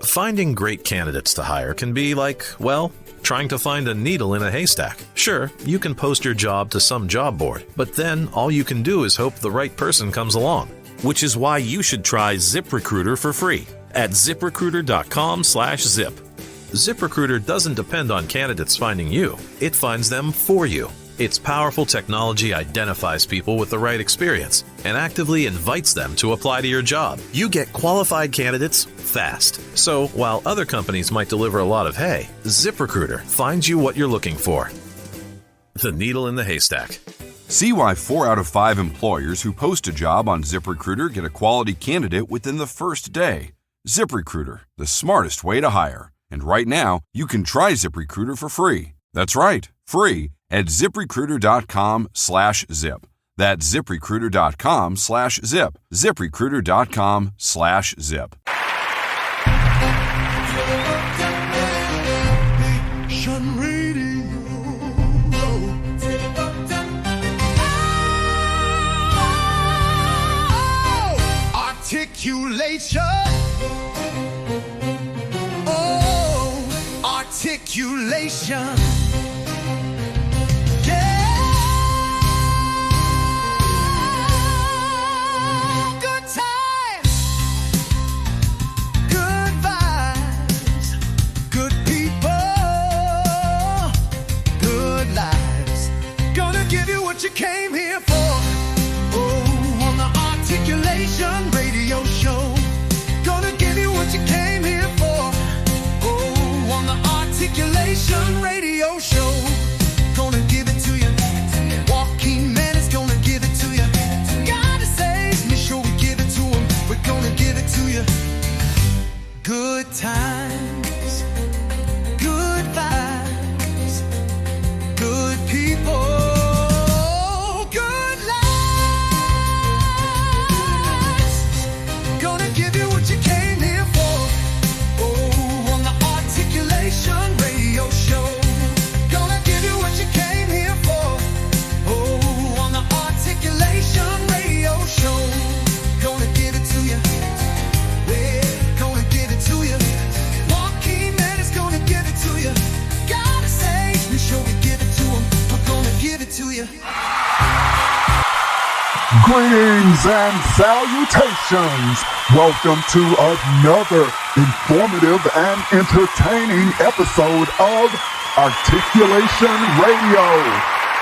Finding great candidates to hire can be like, well, trying to find a needle in a haystack. Sure, you can post your job to some job board, but then all you can do is hope the right person comes along. Which is why you should try ZipRecruiter for free at ziprecruiter.com/zip. ZipRecruiter doesn't depend on candidates finding you. It finds them for you. Its powerful technology identifies people with the right experience and actively invites them to apply to your job. You get qualified candidates fast. So while other companies might deliver a lot of hay, ZipRecruiter finds you what you're looking for. The needle in the haystack. See why 4 out of 5 employers who post a job on ZipRecruiter get a quality candidate within the first day. ZipRecruiter, the smartest way to hire. And right now, you can try ZipRecruiter for free. That's right, free at ziprecruiter.com/zip. That's ziprecruiter.com/zip. ziprecruiter.com/zip. Articulation. Oh, articulation. You came here for, oh, on the Articulation Radio Show. Gonna give you what you came here for, oh, on the Articulation Radio Show. Gonna give it to you. Walking Man is gonna give it to you. God saves me, sure we give it to him. We're gonna give it to you. Good times, good vibes, good people. Greetings and salutations. Welcome to another informative and entertaining episode of Articulation Radio.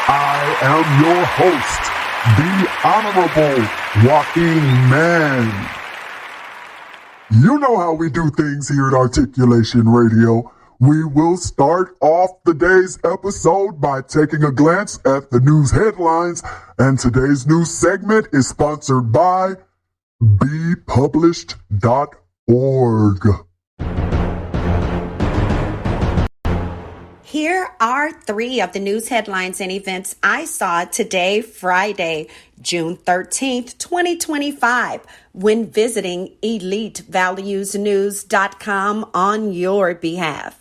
I am your host, the Honorable Walking Man. You know how we do things here at Articulation Radio. We will start off the day's episode by taking a glance at the news headlines, and today's news segment is sponsored by bepublished.org. Here are 3 of the news headlines and events I saw today, Friday, June 13th, 2025, when visiting EliteValuesNews.com on your behalf.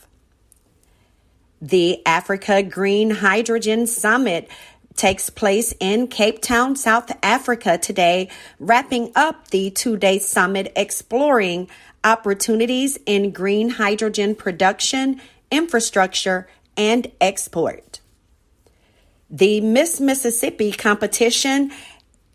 The Africa Green Hydrogen Summit takes place in Cape Town, South Africa today, wrapping up the 2-day summit exploring opportunities in green hydrogen production, infrastructure, and export. The Miss Mississippi competition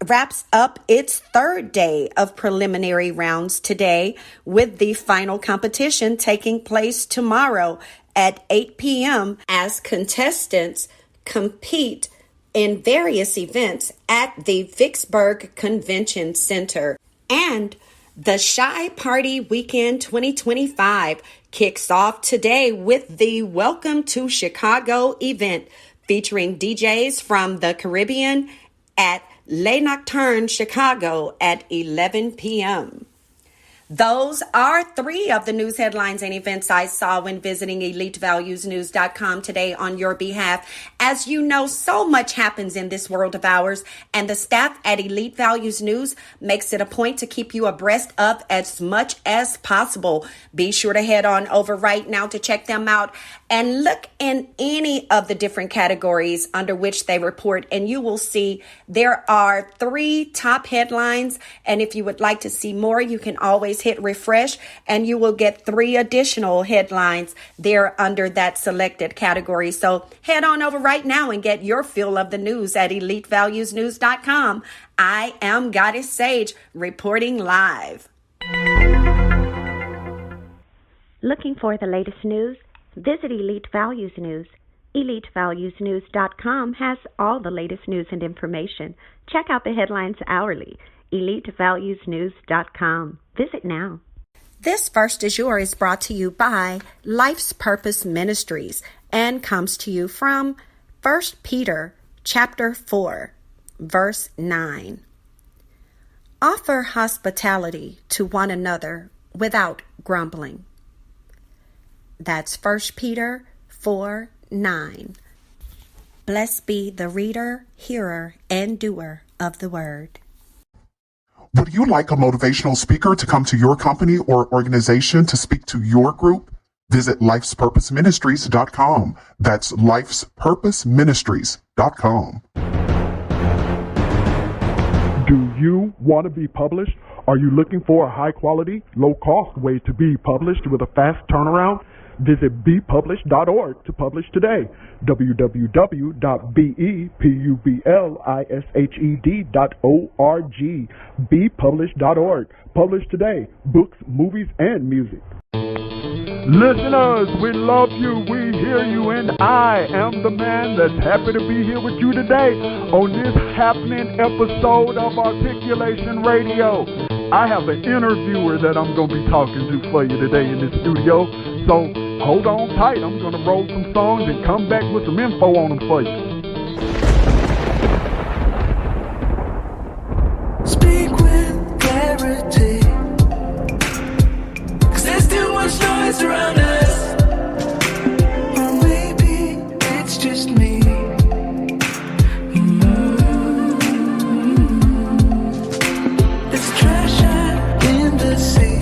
wraps up its 3rd day of preliminary rounds today, with the final competition taking place tomorrow at 8 p.m. as contestants compete in various events at the Vicksburg Convention Center. And the Shy Party Weekend 2025 kicks off today with the Welcome to Chicago event featuring DJs from the Caribbean at Le Nocturne Chicago at 11 p.m. Those are 3 of the news headlines and events I saw when visiting EliteValuesNews.com today on your behalf. As you know, so much happens in this world of ours, and the staff at Elite Values News makes it a point to keep you abreast of as much as possible. Be sure to head on over right now to check them out and look in any of the different categories under which they report, and you will see there are 3 top headlines. And if you would like to see more, you can always always hit refresh and you will get 3 additional headlines there under that selected category. So head on over right now and get your fill of the news at EliteValuesNews.com. I am Goddess Sage reporting live. Looking for the latest news? Visit Elite Values News. EliteValuesNews.com has all the latest news and information. Check out the headlines hourly. EliteValuesNews.com. Visit now. This First Du Jour is brought to you by Life's Purpose Ministries and comes to you from 1 Peter chapter 4, verse 9. Offer hospitality to one another without grumbling. That's 1 Peter 4:9. Blessed be the reader, hearer, and doer of the word. Would you like a motivational speaker to come to your company or organization to speak to your group? Visit lifespurposeministries.com. That's lifespurposeministries.com. Do you want to be published? Are you looking for a high-quality, low-cost way to be published with a fast turnaround? Visit bepublished.org to publish today. www.bepublished.org. bepublished.org. Publish today. Books, movies, and music. Listeners, we love you, we hear you, and I am the man that's happy to be here with you today on this happening episode of Articulation Radio. I have an interviewer that I'm going to be talking to for you today in the studio, so hold on tight. I'm going to roll some songs and come back with some info on them for you. Speak with clarity, 'cause there's too much noise around us. Or maybe it's just me. There's trash out in the sea,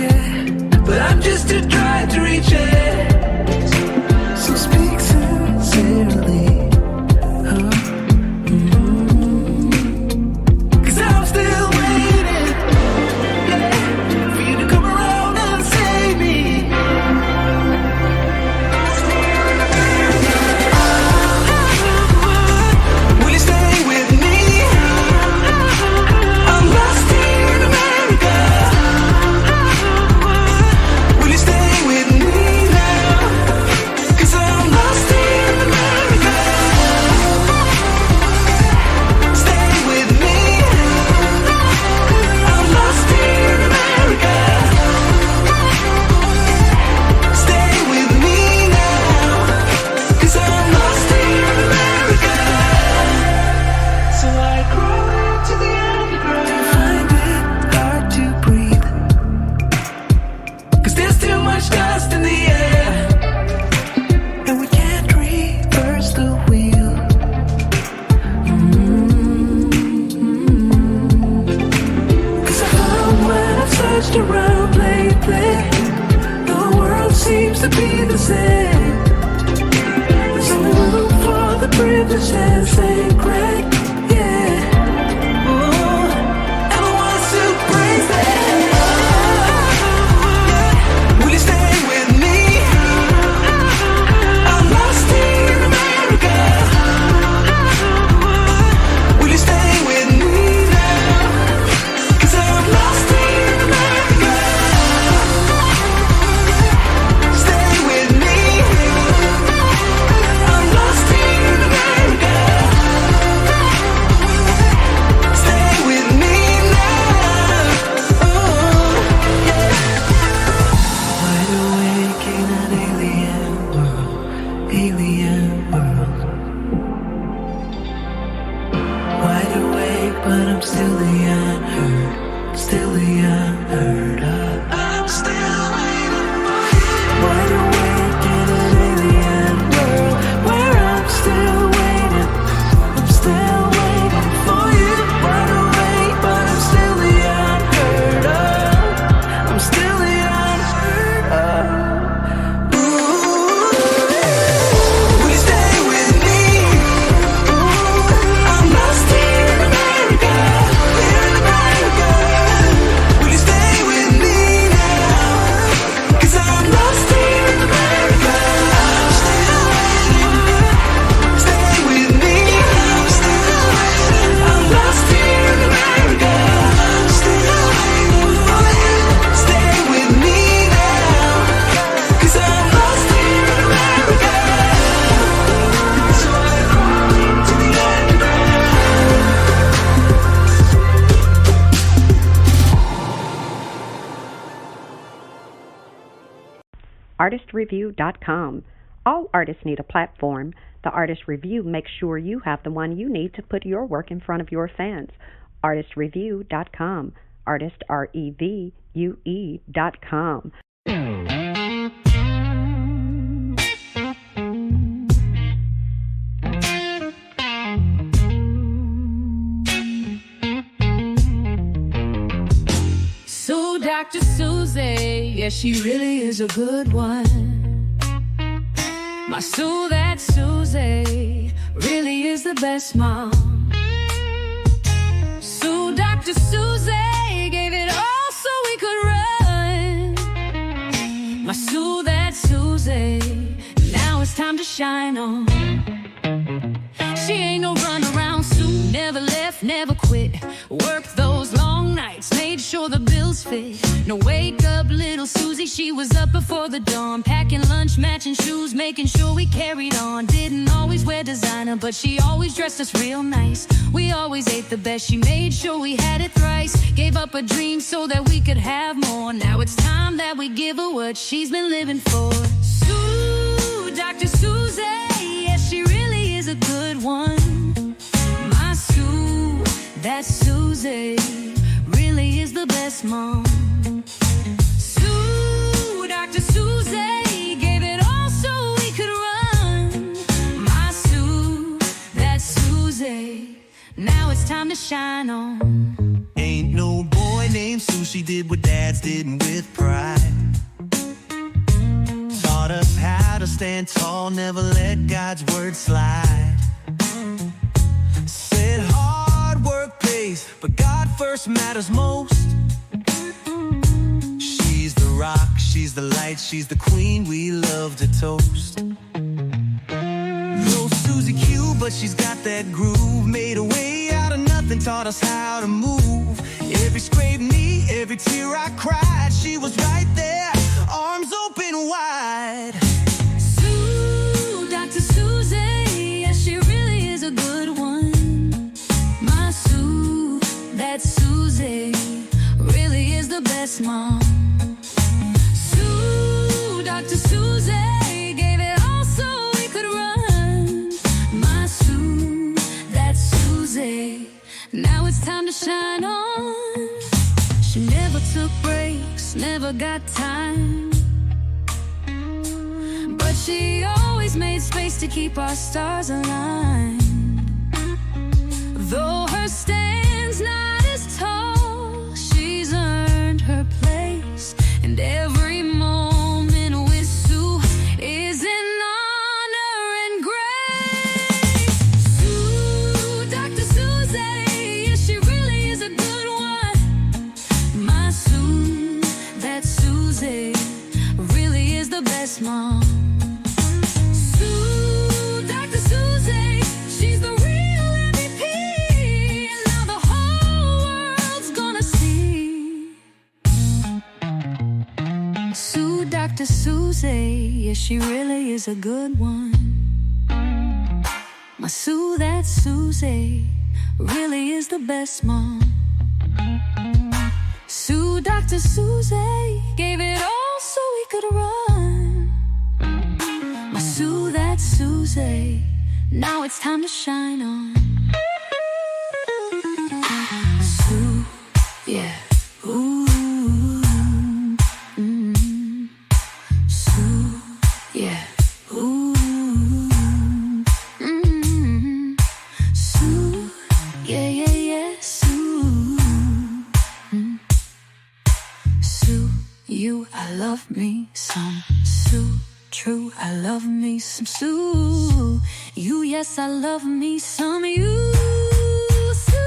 yeah, but I'm just too dry to reach it. So speak sincerely. Will you stay artistreview.com. All artists need a platform. The Artist Review makes sure you have the one you need to put your work in front of your fans. artistreview.com. Artist, REVUE.com. So Dr. Susie, yeah, she really is a good one. My Sue, that Susie, really is the best mom. So Dr. Susie gave it all so we could run. My Sue, that Susie, now it's time to shine on. She ain't no runaround Sue, never left, never quit. Worked those long nights, made sure the bills fit. No wake up little Susie, she was up before the dawn, packing lunch, matching shoes, making sure we carried on. Didn't always wear designer, but she always dressed us real nice. We always ate the best, she made sure we had it thrice. Gave up a dream so that we could have more. Now it's time that we give her what she's been living for. Sue, Dr. Susie, yes, she really is a good one. My Sue, that Susie, really is the best mom. Sue, Dr. Susie, gave it all so we could run. My Sue, that Susie, now it's time to shine on. Ain't no boy named Sue, she did what dads did with pride. Taught us how to stand tall, never let God's word slide. Said hard work pays, but God first matters most. She's the rock, she's the light, she's the queen we love to toast. No Susie Q, but she's got that groove. Made a way out of nothing, taught us how to move. Every scraped knee, every tear I cried, she was right there, arms open wide. Sue, Dr. Susie, yes, she really is a good one. My Sue, that Susie, really is the best mom. Sue, Dr. Susie, gave it all so we could run. My Sue, that Susie, now it's time to shine on. She never took breaks, never got time, but she always made space to keep our stars aligned. Though her stand's not as tall, she's earned her place, and every moment with Sue is an honor and grace. Sue, Dr. Susie, yes, she really is a good one. My Sue, that Susie, really is the best mom. Sue, Dr. Susie, she's the real MVP, and now the whole world's gonna see. Sue, Dr. Susie, yes, she really is a good one. My Sue, that Susie, really is the best mom. Sue, Dr. Susie, gave it all so we could run. My Sue, that Susie, now it's time to shine on. Sue, yeah, ooh, Sue, yeah, ooh, Sue, yeah, yeah, yeah, Sue, Sue, you, I love me some Sue. True, I love me some Sue. You, yes, I love me some you, Sue.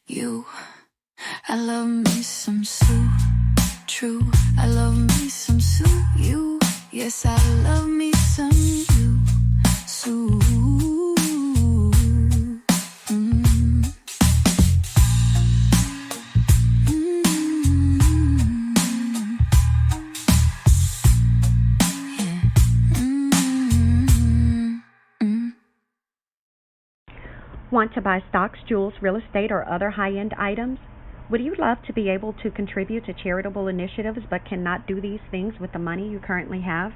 You, I love me some Sue. True, I love me some Sue. You, Yes, I love me some you, Sue. Want to buy stocks, jewels, real estate, or other high-end items? Would you love to be able to contribute to charitable initiatives but cannot do these things with the money you currently have?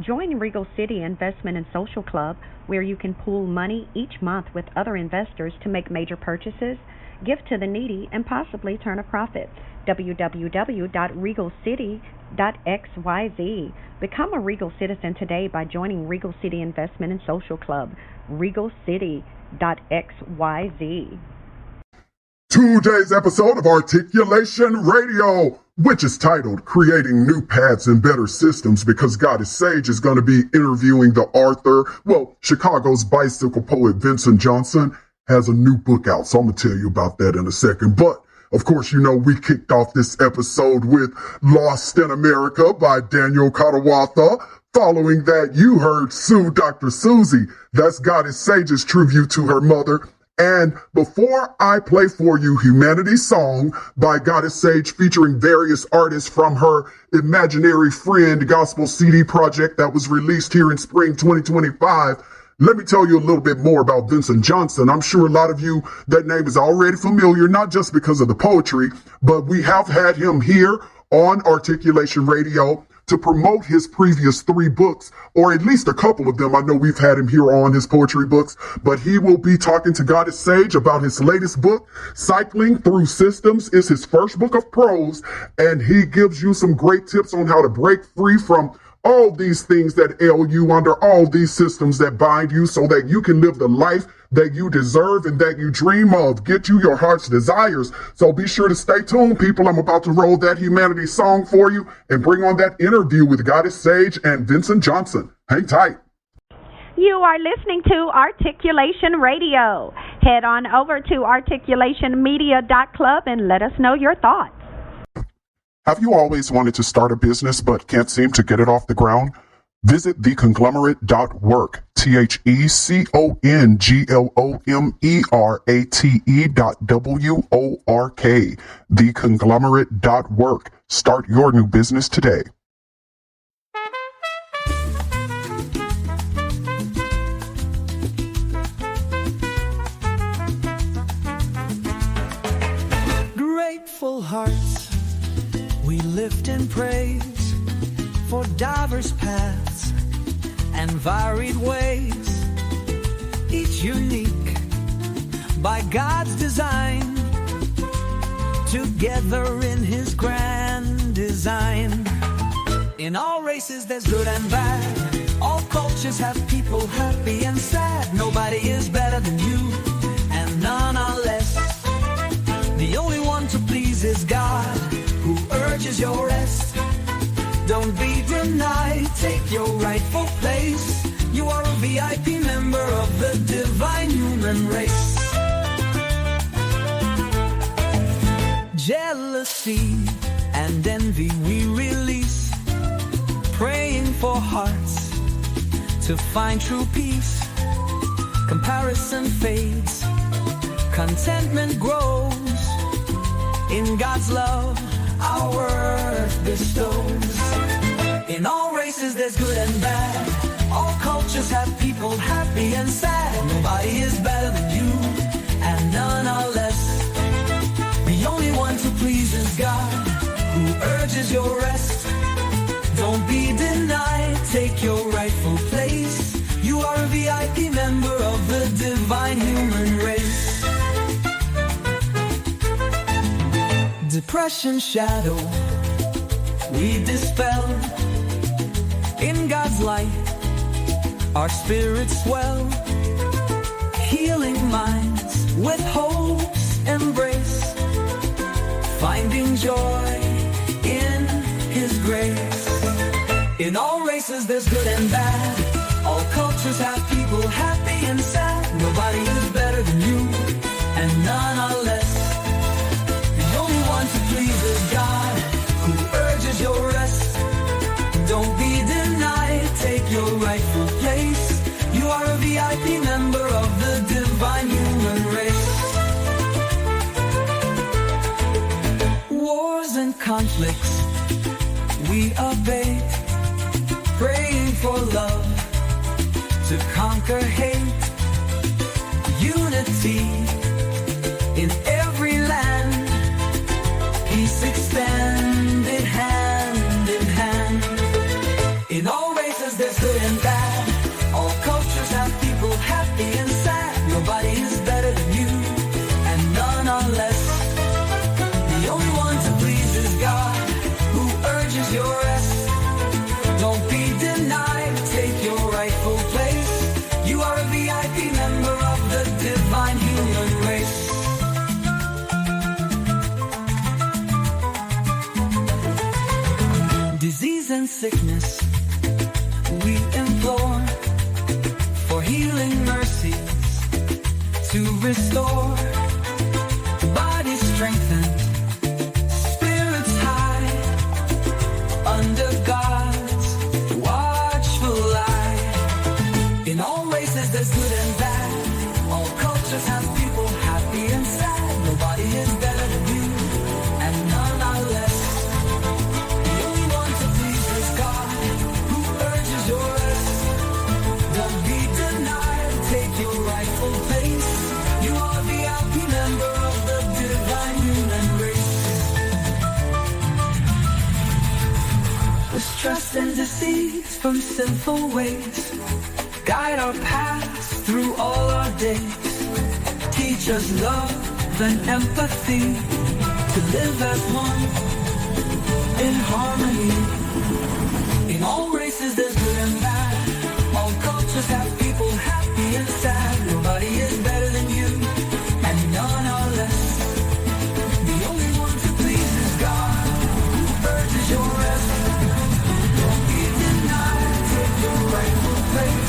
Join Regal City Investment and Social Club, where you can pool money each month with other investors to make major purchases, give to the needy, and possibly turn a profit. www.regalcity.xyz. Become a Regal citizen today by joining Regal City Investment and Social Club. regalcity.xyz. Today's episode of Articulation Radio, which is titled Creating New Paths and Better Systems, because God is Sage is going to be interviewing the author. Well, Chicago's bicycle poet Vincent Johnson has a new book out, so I'm going to tell you about that in a second. But of course, you know, we kicked off this episode with Lost in America by Daniel Kottlesby. Following that, you heard Sue, Dr. Susie. That's Goddess Sage's tribute to her mother. And before I play for you Humanity's Song by Goddess Sage featuring various artists from her Imaginary Friend gospel CD project that was released here in spring 2025, let me tell you a little bit more about Vincent Johnson. I'm sure a lot of you, that name is already familiar, not just because of the poetry, but we have had him here on Articulation Radio to promote his previous 3 books, or at least a couple of them. I know we've had him here on his poetry books, but he will be talking to Goddess Sage about his latest book. Cycling Through Systems is his first book of prose, and he gives you some great tips on how to break free from all these things that ail you, under all these systems that bind you, so that you can live the life that you deserve and that you dream of. Get you your heart's desires. So be sure to stay tuned, people. I'm about to roll that Humanity Song for you and bring on that interview with Goddess Sage and Vincent Johnson. Hang tight. You are listening to Articulation Radio. Head on over to articulationmedia.club and let us know your thoughts. Have you always wanted to start a business but can't seem to get it off the ground? Visit theconglomerate.work, theconglomerate.work, theconglomerate.work. Start your new business today. Grateful hearts, we lift and praise for diverse paths and varied ways, each unique by God's design, together in His grand design. In all races there's good and bad, all cultures have people happy and sad. Nobody is better than you, and none are less. The only one to please is God, who urges your rest. Don't be denied, take your rightful place. You are a VIP member of the divine human race. Jealousy and envy we release, praying for hearts to find true peace. Comparison fades, contentment grows. In God's love, our worth bestows. In all races there's good and bad, all cultures have people happy and sad. Nobody is better than you, and none are less. The only one to please is God, who urges your rest. Don't be denied, take your rightful place. You are a VIP member of the divine human race. Depression shadow we dispel. In God's light our spirits swell. Healing minds with hope's embrace, finding joy in His grace. In all races there's good and bad, all cultures have people happy and sad. Nobody is better than you, and none are less. The only one to please is God, who urges your rest. Don't be denied, wars and conflicts we abate, praying for love to conquer hate, unity in every land, peace extended hand in hand. In all races there's good and bad, all cultures have people happy and sad. Nobody is better than you, and none are less. The only one to please is God, who urges your rest. Don't be denied, take your rightful place. You are a VIP member of the divine human race. Disease and sickness we implore, for healing mercies to restore. Body strengthened, spirits high, under God's watchful eye. In all races there's good and bad, all cultures have people happy and sad. Nobody is better than you, and none are less. The only one to please is God, who urges your rest. Don't be denied, take your rightful place. You are the happy member of the divine human race. Mistrust and deceit from sinful ways guide our paths through all our days. Teach us love and empathy, to live as one in harmony. In all races there's good and bad, all cultures have people happy and sad. Nobody is better than you, and none are less. The only one to please is God, who urges your rest. Don't be denied, take your rightful place.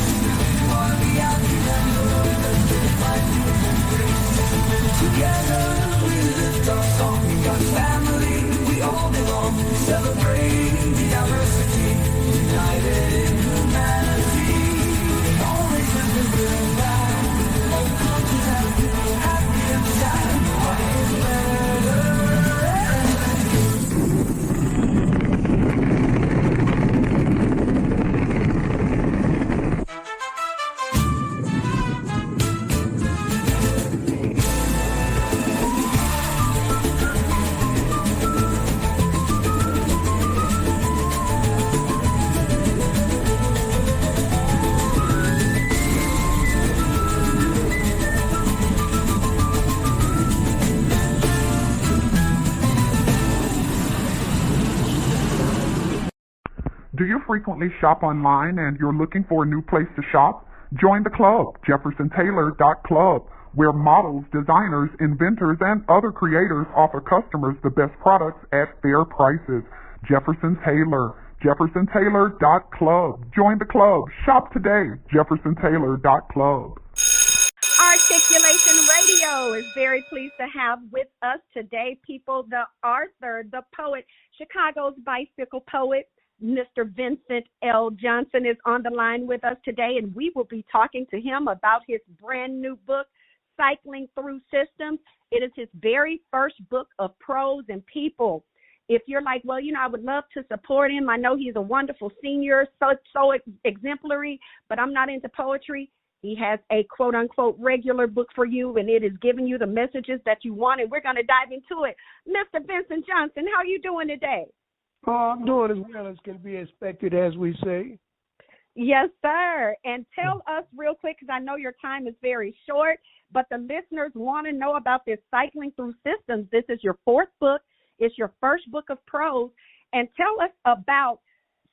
You are the happy member of the divine human race. Together we lift our song, we got family, we all belong. Celebrating diversity, united in humanity. All races are good and bad, all cultures have people happy and sad. Nobody is better. Do you frequently shop online and you're looking for a new place to shop? Join the club, JeffersonTaylor.club, where models, designers, inventors, and other creators offer customers the best products at fair prices. Jefferson Taylor, JeffersonTaylor.club. Join the club. Shop today, JeffersonTaylor.club. Articulation Radio is very pleased to have with us today, people, the author, the poet, Chicago's bicycle poet, Mr. Vincent L. Johnson is on the line with us today, and we will be talking to him about his brand new book, Cycling Through Systems. It is his very first book of prose and people. If you're like, well, I would love to support him. I know he's a wonderful senior, so exemplary, but I'm not into poetry. He has a quote-unquote regular book for you, and it is giving you the messages that you want, and we're going to dive into it. Mr. Vincent Johnson, how are you doing today? I'm doing as well as can be expected, as we say. Yes, sir. And tell us real quick, because I know your time is very short, but the listeners want to know about this Cycling Through Systems. This is your fourth book. It's your first book of prose. And tell us about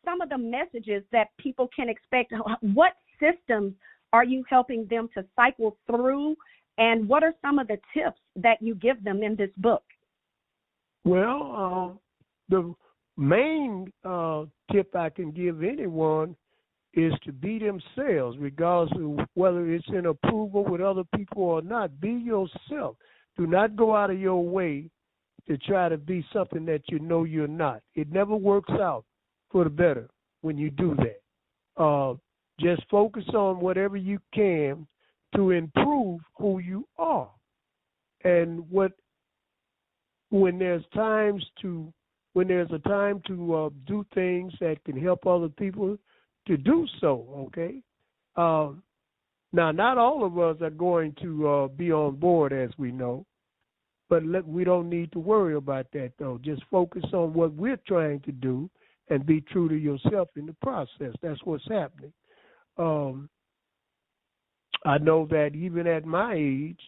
some of the messages that people can expect. What systems are you helping them to cycle through, and what are some of the tips that you give them in this book? Well, the main tip I can give anyone is to be themselves, regardless of whether it's in approval with other people or not. Be yourself. Do not go out of your way to try to be something that you know you're not. It never works out for the better when you do that. Just focus on whatever you can to improve who you are. And what when there's a time to do things that can help other people, to do so. Okay. Now, not all of us are going to be on board, as we know, but we don't need to worry about that, though. Just focus on what we're trying to do and be true to yourself in the process. That's what's happening. I know that even at my age,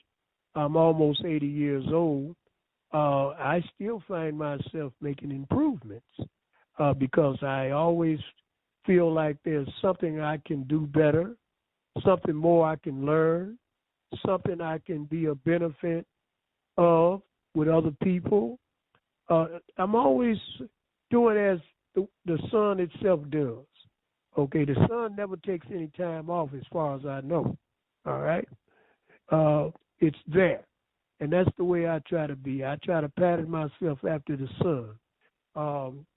I'm almost 80 years old, I still find myself making improvements because I always feel like there's something I can do better, something more I can learn, something I can be a benefit of with other people. I'm always doing as the sun itself does. Okay, the sun never takes any time off as far as I know. All right? It's there. And that's the way I try to be. I try to pattern myself after the sun.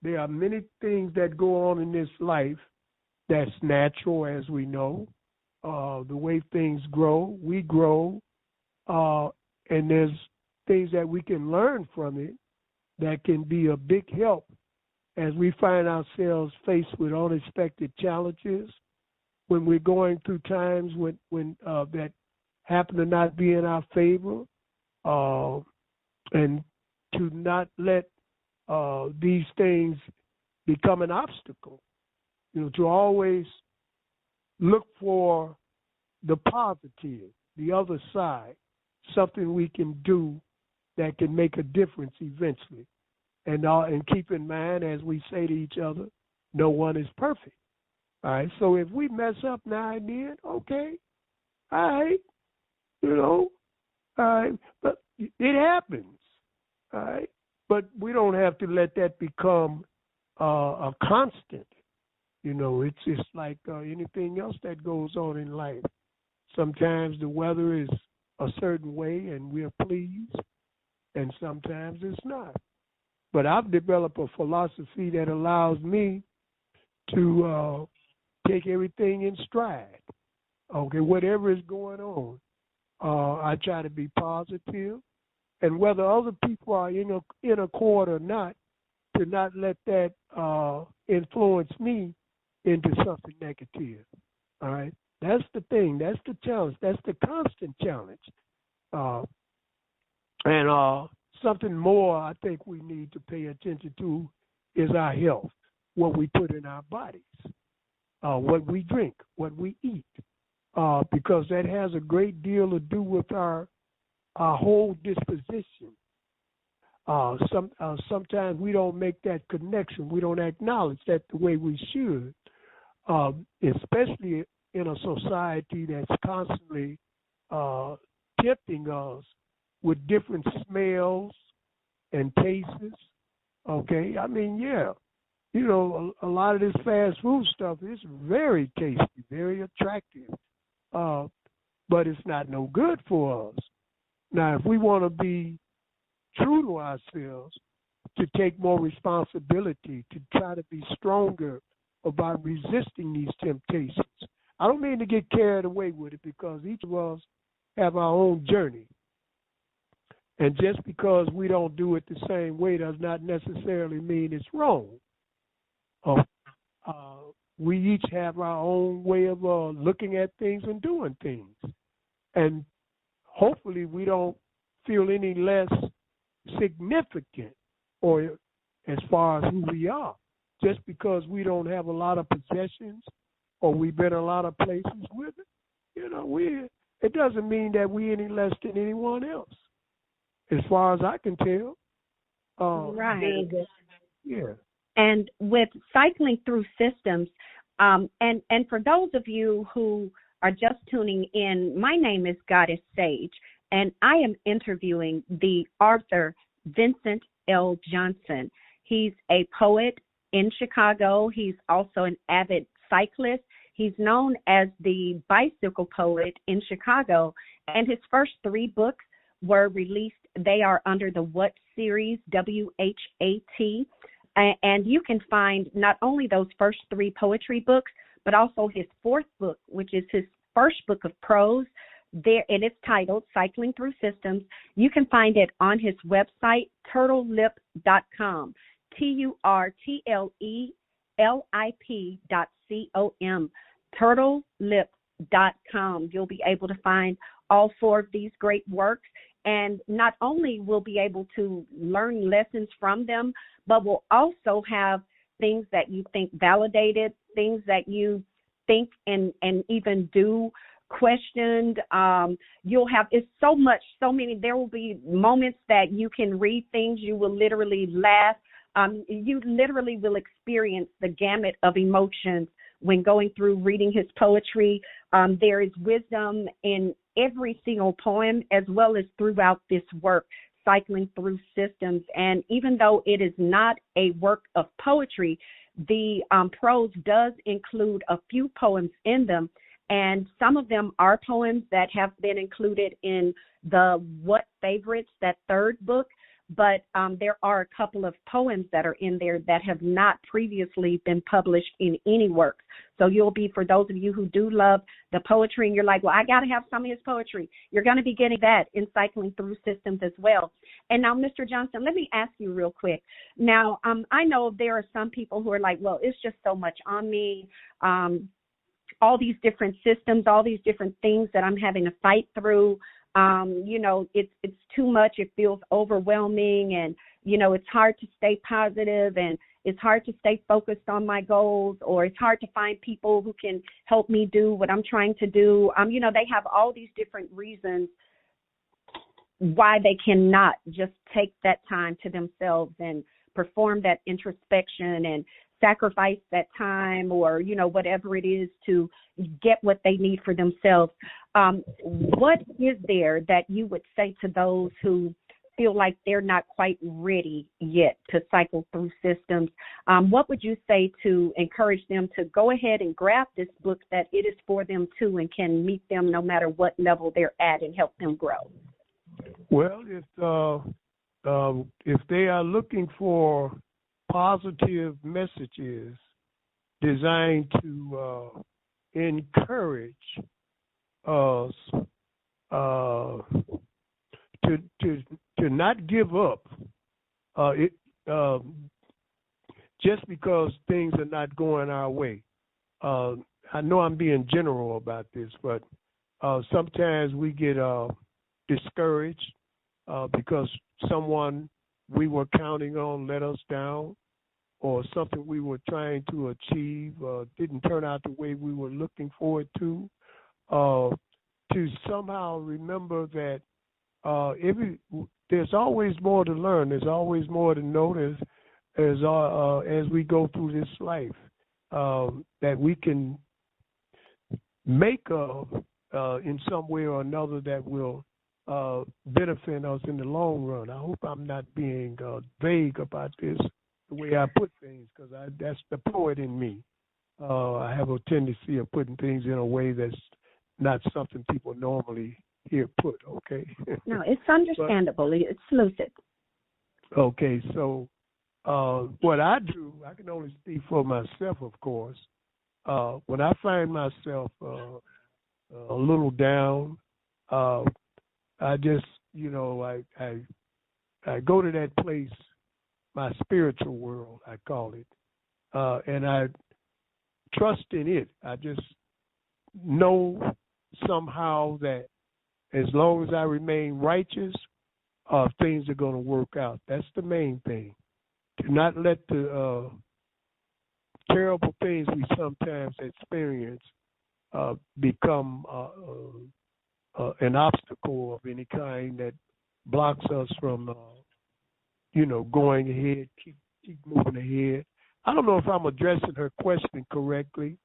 There are many things that go on in this life that's natural, as we know. The way things grow, we grow, and there's things that we can learn from it that can be a big help as we find ourselves faced with unexpected challenges, when we're going through times when that happen to not be in our favor, and to not let these things become an obstacle. To always look for the positive, the other side, something we can do that can make a difference eventually. And keep in mind, as we say to each other, no one is perfect. All right, so if we mess up now and then, okay, all right, all right, but it happens, all right, but we don't have to let that become a constant. It's just like anything else that goes on in life. Sometimes the weather is a certain way and we're pleased, and sometimes it's not. But I've developed a philosophy that allows me to take everything in stride. Okay, whatever is going on, I try to be positive, and whether other people are in accord or not, to not let that influence me into something negative. All right, that's the thing. That's the challenge. That's the constant challenge. And something more I think we need to pay attention to is our health, what we put in our bodies, what we drink, what we eat, because that has a great deal to do with our whole disposition. Sometimes we don't make that connection. We don't acknowledge that the way we should, especially in a society that's constantly tempting us with different smells and tastes. Okay, I mean, yeah, a lot of this fast food stuff is very tasty, very attractive, but it's not no good for us. Now, if we want to be true to ourselves, to take more responsibility, to try to be stronger about resisting these temptations. I don't mean to get carried away with it, because each of us have our own journey. And just because we don't do it the same way does not necessarily mean it's wrong. We each have our own way of looking at things and doing things. And hopefully we don't feel any less significant or as far as who we are, just because we don't have a lot of possessions or we've been a lot of places with it. It doesn't mean that we any less than anyone else, as far as I can tell. Right. Yeah. And with cycling through systems, and for those of you who are just tuning in, my name is Goddess Sage, and I am interviewing the author Vincent L. Johnson. He's a poet in Chicago. He's also an avid cyclist. He's known as the bicycle poet in Chicago, and his first 3 books were released. They are under the What series, WHAT, and you can find not only those first 3 poetry books, but also his 4th book, which is his first book of prose, there, and it's titled Cycling Through Systems. You can find it on his website, turtlelip.com, turtlelip.com, turtlelip.com. You'll be able to find all 4 of these great works, and not only will be able to learn lessons from them, but will also have things that you think validated, things that you think and even do questioned. You'll have, it's so many, there will be moments that you can read things, you will literally laugh. You literally will experience the gamut of emotions when going through reading his poetry. There is wisdom in every single poem, as well as throughout this work, Cycling Through Systems. And even though it is not a work of poetry, the prose does include a few poems in them, and some of them are poems that have been included in the What Favorites, that 3rd book. But there are a couple of poems that are in there that have not previously been published in any works. So you'll be, for those of you who do love the poetry and you're like, well, I got to have some of his poetry, you're going to be getting that in Cycling Through Systems as well. And now, Mr. Johnson, let me ask you real quick. Now, I know there are some people who are like, well, it's just so much on me. All these different systems, all these different things that I'm having to fight through. It's too much. It feels overwhelming, and, it's hard to stay positive, and it's hard to stay focused on my goals, or it's hard to find people who can help me do what I'm trying to do. They have all these different reasons why they cannot just take that time to themselves and perform that introspection and sacrifice that time, or, whatever it is, to get what they need for themselves. What is there that you would say to those who feel like they're not quite ready yet to cycle through systems? What would you say to encourage them to go ahead and grab this book, that it is for them too and can meet them no matter what level they're at and help them grow? Well, if they are looking for positive messages designed to encourage us to not give up just because things are not going our way. I know I'm being general about this, but sometimes we get discouraged because someone we were counting on let us down, or something we were trying to achieve didn't turn out the way we were looking forward to somehow remember that there's always more to learn. There's always more to notice as we go through this life, that we can make in some way or another that will benefit us in the long run. I hope I'm not being vague about this, the way I put things, because that's the poet in me. I have a tendency of putting things in a way that's not something people normally hear put, okay? No, it's understandable. It's lucid. Okay, so what I do, I can only speak for myself, of course. When I find myself a little down, I just, I go to that place, my spiritual world, I call it, and I trust in it. I just know somehow that as long as I remain righteous, things are going to work out. That's the main thing. To not let the terrible things we sometimes experience become an obstacle of any kind that blocks us from, going ahead, keep moving ahead. I don't know if I'm addressing her question correctly.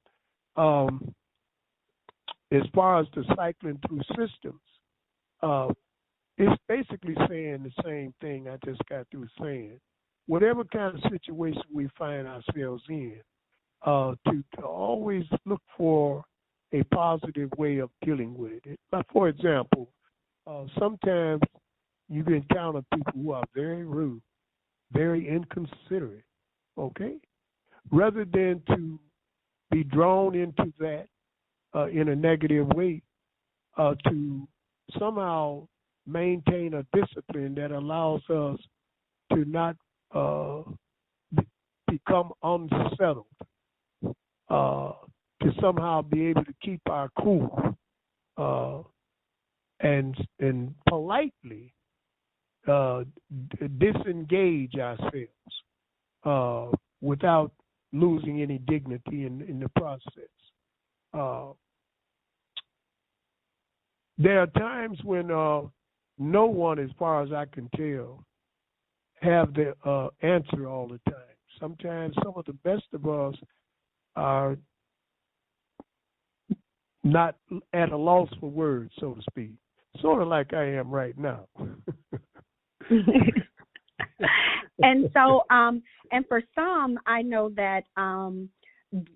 As far as the cycling through systems, it's basically saying the same thing I just got through saying. Whatever kind of situation we find ourselves in, to always look for a positive way of dealing with it. For example, sometimes you encounter people who are very rude, very inconsiderate, okay? Rather than to be drawn into that in a negative way, to somehow maintain a discipline that allows us to not become unsettled, to somehow be able to keep our cool, and politely disengage ourselves without losing any dignity in the process. There are times when no one, as far as I can tell, have the answer all the time. Sometimes some of the best of us are not at a loss for words, so to speak. Sort of like I am right now. And so, and for some, I know that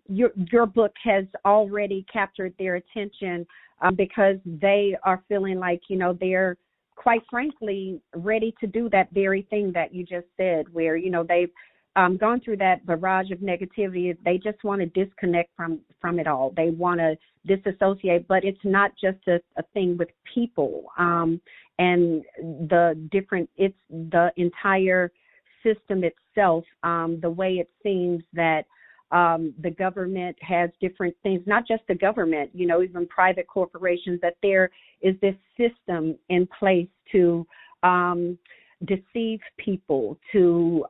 your book has already captured their attention because they are feeling like, they're quite frankly ready to do that very thing that you just said, where, they've gone through that barrage of negativity. They just want to disconnect from it all. They want to disassociate, but it's not just a thing with people and it's the entire system itself, the way it seems that the government has different things, not just the government, even private corporations, that there is this system in place to deceive people, to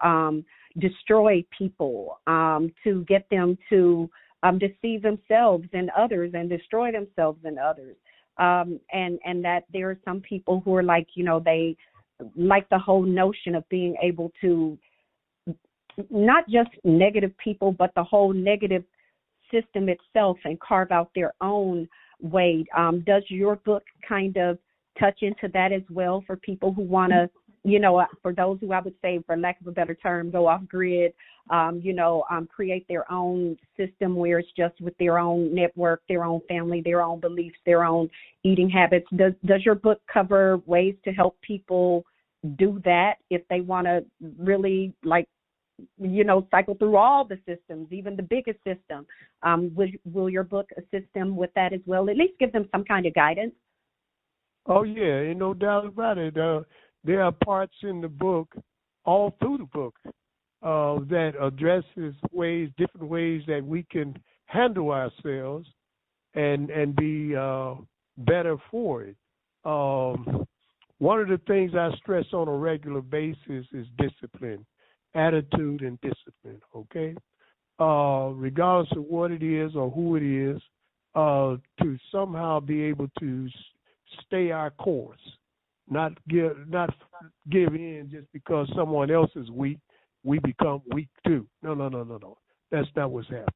destroy people, to get them to deceive themselves and others and destroy themselves and others. And that there are some people who are like, they like the whole notion of being able to not just negative people, but the whole negative system itself and carve out their own way. Does your book kind of touch into that as well for people who want to, for those who I would say, for lack of a better term, go off grid, create their own system where it's just with their own network, their own family, their own beliefs, their own eating habits? Does your book cover ways to help people do that if they want to really cycle through all the systems, even the biggest system? Will your book assist them with that as well? At least give them some kind of guidance? Oh, yeah, ain't no doubt about it. There are parts in the book, all through the book, that addresses different ways that we can handle ourselves and be better for it. One of the things I stress on a regular basis is discipline, attitude and discipline, okay? Regardless of what it is or who it is, to somehow be able to stay our course, not give in just because someone else is weak, we become weak too. No. That's not what's happening.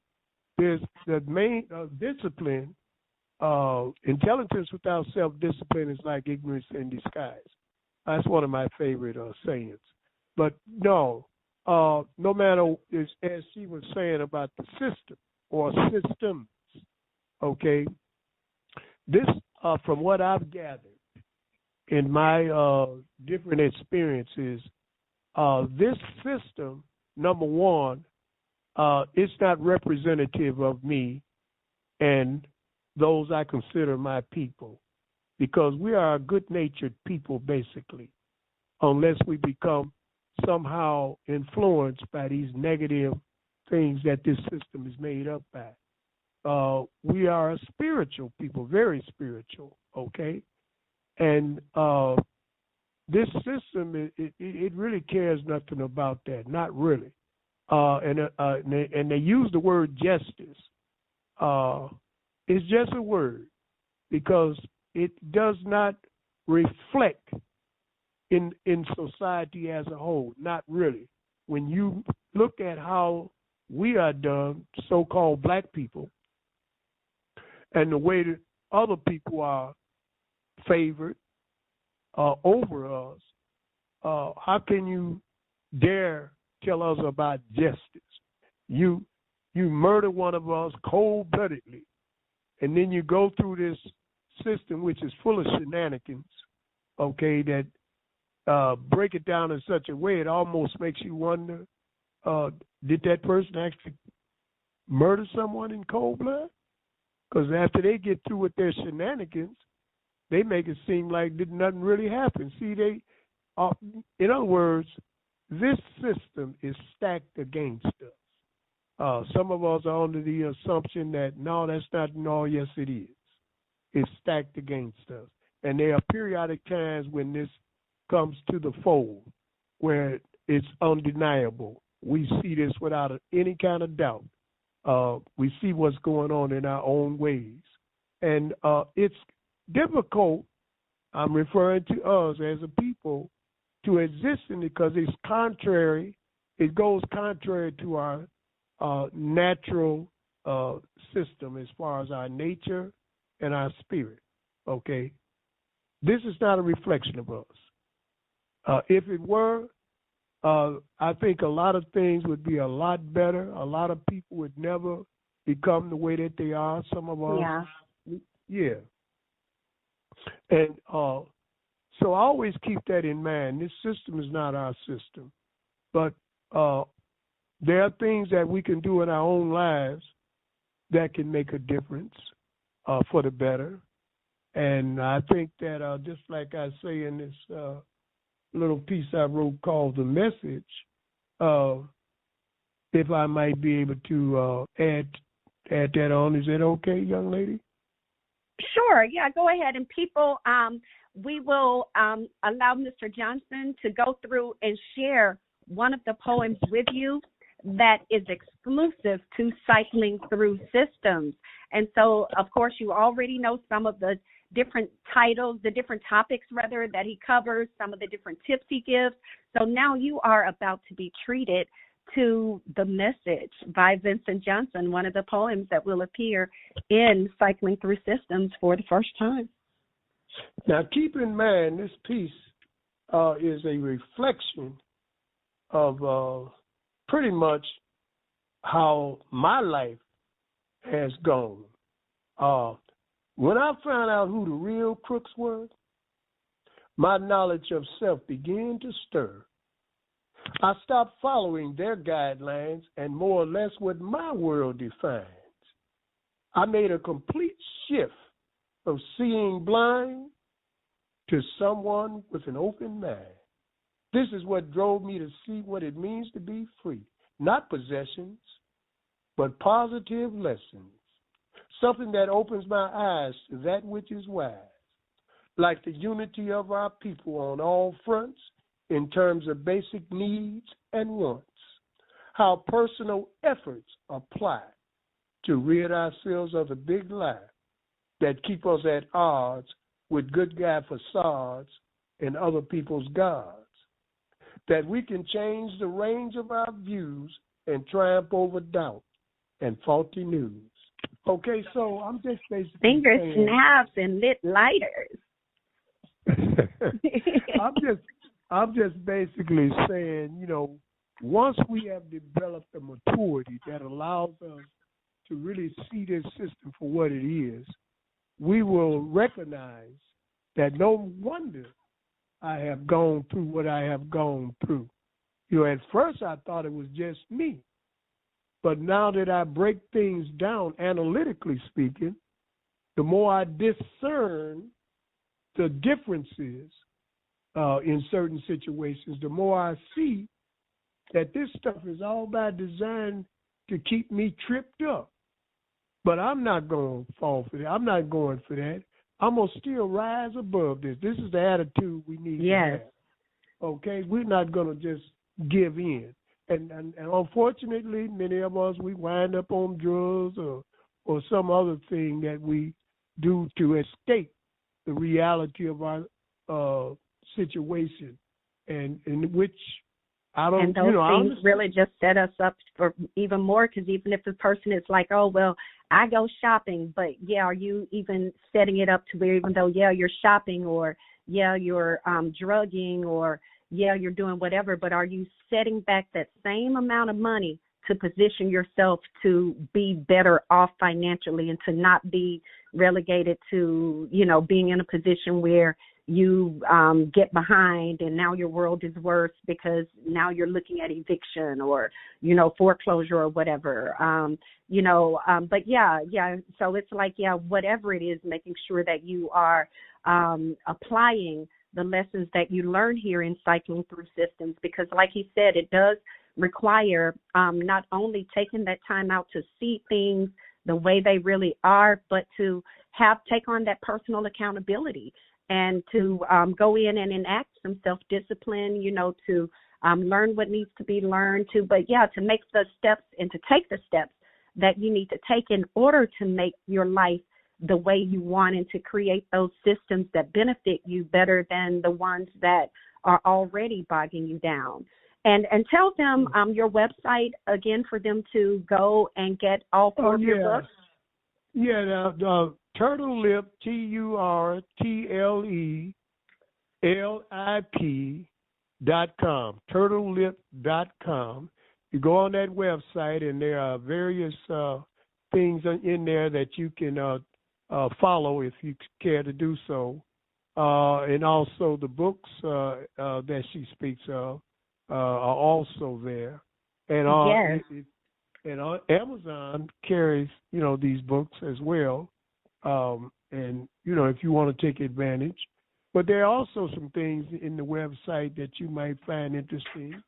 There's the main discipline. Intelligence without self-discipline is like ignorance in disguise. That's one of my favorite sayings. But no matter, as she was saying about the system or systems, okay, this, from what I've gathered in my different experiences, this system, number one, it's not representative of me and those I consider my people, because we are good-natured people, basically, unless we become somehow influenced by these negative things that this system is made up by. We are a spiritual people, very spiritual, okay? And this system, it really cares nothing about that, not really. And they use the word justice. It's just a word because it does not reflect in society as a whole, not really. When you look at how we are done, so-called black people, and the way that other people are favored over us, how can you dare tell us about justice? You murder one of us cold-bloodedly, and then you go through this system which is full of shenanigans, okay, that break it down in such a way it almost makes you wonder, did that person actually murder someone in cold blood? Because after they get through with their shenanigans, they make it seem like nothing really happened. See, in other words, this system is stacked against us. Some of us are under the assumption that, no, that's not, no, yes, it is. It's stacked against us. And there are periodic times when this comes to the fold where it's undeniable. We see this without any kind of doubt. We see what's going on in our own ways. And it's difficult, I'm referring to us as a people, to exist in it because it's contrary, it goes contrary to our natural system as far as our nature and our spirit, okay? This is not a reflection of us. If it were, I think a lot of things would be a lot better. A lot of people would never become the way that they are. Some of us, yeah. And so I always keep that in mind. This system is not our system. But there are things that we can do in our own lives that can make a difference for the better. And I think that just like I say in this little piece I wrote called The Message, if I might be able to add that on. Is that okay, young lady? Sure, yeah, go ahead. And people, we will allow Mr. Johnson to go through and share one of the poems with you that is exclusive to Cycling Through Systems. And so, of course, you already know some of the different titles, the different topics, rather, that he covers, some of the different tips he gives. So now you are about to be treated to The Message by Vincent Johnson, one of the poems that will appear in Cycling Through Systems for the first time. Now, keep in mind, this piece is a reflection of pretty much how my life has gone. When I found out who the real crooks were, my knowledge of self began to stir. I stopped following their guidelines and more or less what my world defines. I made a complete shift from seeing blind to someone with an open mind. This is what drove me to see what it means to be free. Not possessions, but positive lessons. Something that opens my eyes to that which is wise. Like the unity of our people on all fronts in terms of basic needs and wants. How personal efforts apply to rid ourselves of the big lie that keep us at odds with good guy facades and other people's gods. That we can change the range of our views and triumph over doubt and faulty news. Okay, so I'm just basically finger saying, snaps and lit lighters. I'm just basically saying, you know, once we have developed a maturity that allows us to really see this system for what it is, we will recognize that no wonder I have gone through what I have gone through. You know, at first I thought it was just me. But now that I break things down, analytically speaking, the more I discern the differences in certain situations, the more I see that this stuff is all by design to keep me tripped up. But I'm not going to fall for that. I'm not going for that. I'm going to still rise above this. This is the attitude we need to have. Okay? We're not going to just give in. And unfortunately, many of us, we wind up on drugs or some other thing that we do to escape the reality of our situation, and in which I don't, and those things really just set us up for even more, because even if the person is like, oh, well, I go shopping, but yeah, are you even setting it up to where even though, yeah, you're shopping, or yeah, you're drugging, or yeah, you're doing whatever, but are you setting back that same amount of money to position yourself to be better off financially and to not be relegated to, you know, being in a position where you get behind and now your world is worse because now you're looking at eviction or, foreclosure or whatever. But yeah. So it's like, whatever it is, making sure that you are applying the lessons that you learn here in cycling through systems, because like he said, it does require not only taking that time out to see things the way they really are, but to take on that personal accountability and to go in and enact some self-discipline, to learn what needs to be learned to make the steps and to take the steps that you need to take in order to make your life the way you want and to create those systems that benefit you better than the ones that are already bogging you down. And tell them your website again for them to go and get all four of your books. Yeah, the Turtle Lip, TurtleLip.com, turtlelip.com. You go on that website, and there are various things in there that you can follow if you care to do so. And also the books that she speaks of are also there. And and Amazon carries, these books as well. And, if you want to take advantage. But there are also some things in the website that you might find interesting.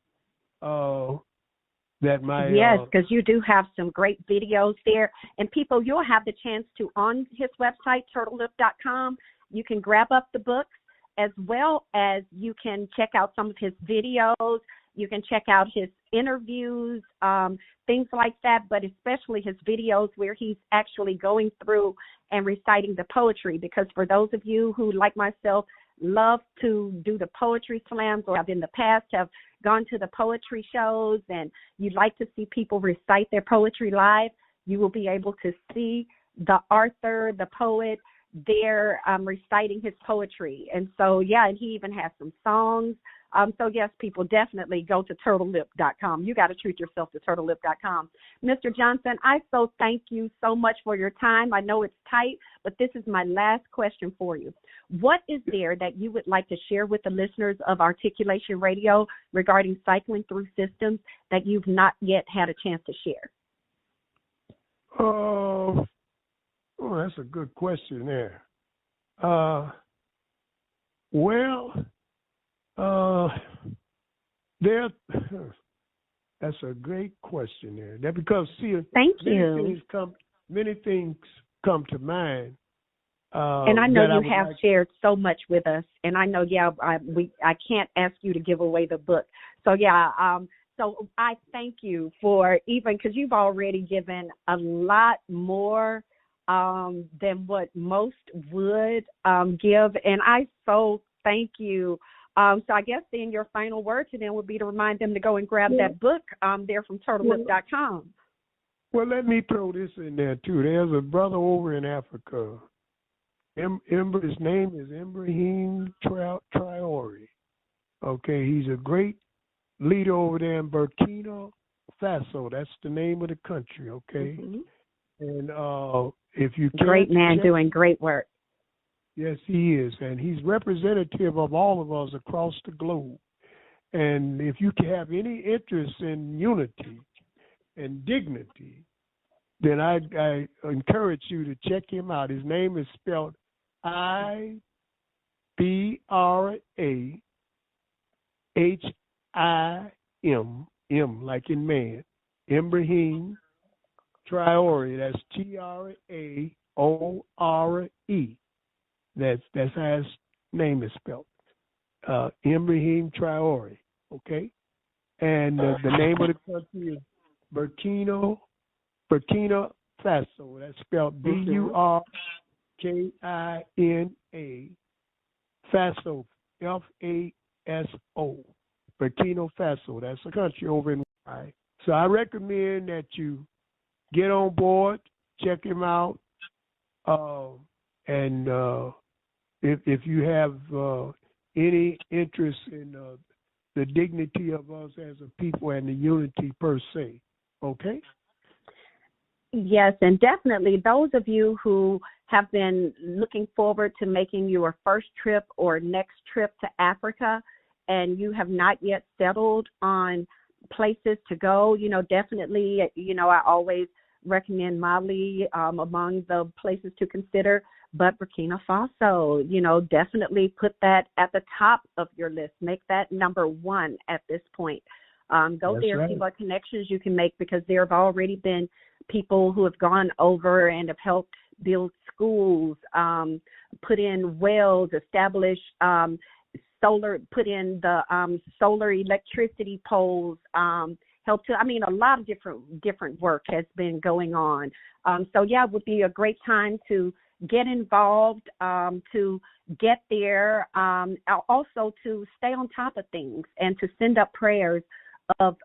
That might. Yes, because you do have some great videos there. And people, you'll have the chance to, on his website, turtlelip.com, you can grab up the books as well as you can check out some of his videos. You can check out his interviews, things like that, but especially his videos where he's actually going through and reciting the poetry. Because for those of you who, like myself, love to do the poetry slams or have in the past have gone to the poetry shows and you'd like to see people recite their poetry live, you will be able to see the author, the poet, there reciting his poetry. And so, and he even has some songs. So, yes, people, definitely go to turtlelip.com. You got to treat yourself to turtlelip.com. Mr. Johnson, I so thank you so much for your time. I know it's tight, but this is my last question for you. What is there that you would like to share with the listeners of Articulation Radio regarding cycling through systems that you've not yet had a chance to share? Oh, that's a good question there. That's a great question there. That because thank you. Many things come to mind. And I know you have shared so much with us, and I know I can't ask you to give away the book. So so I thank you for even because you've already given a lot more than what most would give, and I so thank you. So I guess then your final word to them would be to remind them to go and grab that book there from turtlelip.com. Well, let me throw this in there, too. There's a brother over in Africa. His name is Ibrahim Traore. Okay, he's a great leader over there in Burkina Faso. That's the name of the country, okay? Mm-hmm. And if you can... Great man doing great work. Yes, he is, and he's representative of all of us across the globe. And if you have any interest in unity and dignity, then I encourage you to check him out. His name is spelled IBRAHIM like in man. Ibrahim Traore. That's Traore. That's how his name is spelled. Ibrahim Traore. Okay, and the name of the country is Burkina Faso. That's spelled Burkina, Faso, Faso. Burkina Faso. That's a country over in Hawaii. So I recommend that you get on board, check him out, and if you have any interest in the dignity of us as a people and the unity per se. Okay? Yes, and definitely those of you who have been looking forward to making your first trip or next trip to Africa and you have not yet settled on places to go, definitely, I always recommend Mali among the places to consider, but Burkina Faso, definitely put that at the top of your list. Make that number one at this point. Go That's there, right. see what connections you can make, because there have already been people who have gone over and have helped build schools, put in wells, establish solar, put in the solar electricity poles, help to, a lot of different work has been going on. So yeah, it would be a great time to get involved, to get there, also to stay on top of things and to send up prayers of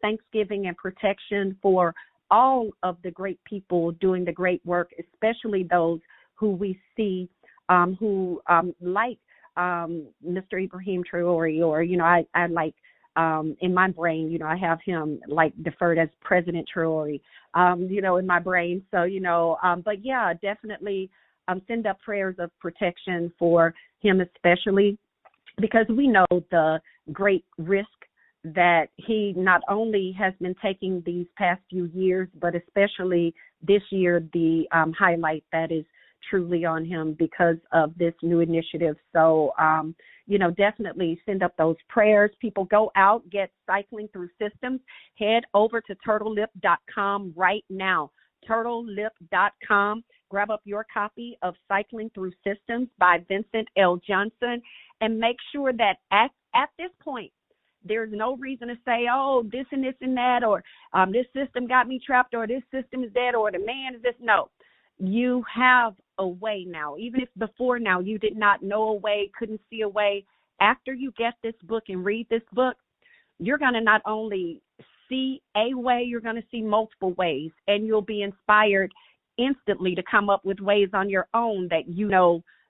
thanksgiving and protection for all of the great people doing the great work, especially those who we see who like Mr. Ibrahim Traore, or, I like in my brain, I have him like deferred as President Traore, in my brain. So, but yeah, definitely send up prayers of protection for him, especially because we know the great risk that he not only has been taking these past few years, but especially this year, the highlight that is truly on him because of this new initiative. So, definitely send up those prayers. People, go out, get Cycling Through Systems. Head over to turtlelip.com right now. turtlelip.com. Grab up your copy of Cycling Through Systems by Vincent L. Johnson, and make sure that at this point, there's no reason to say, oh, this and this and that, or this system got me trapped, or this system is dead, or the man is this. No, you have a way now. Even if before now you did not know a way, couldn't see a way, after you get this book and read this book, you're going to not only see a way, you're going to see multiple ways, and you'll be inspired instantly to come up with ways on your own that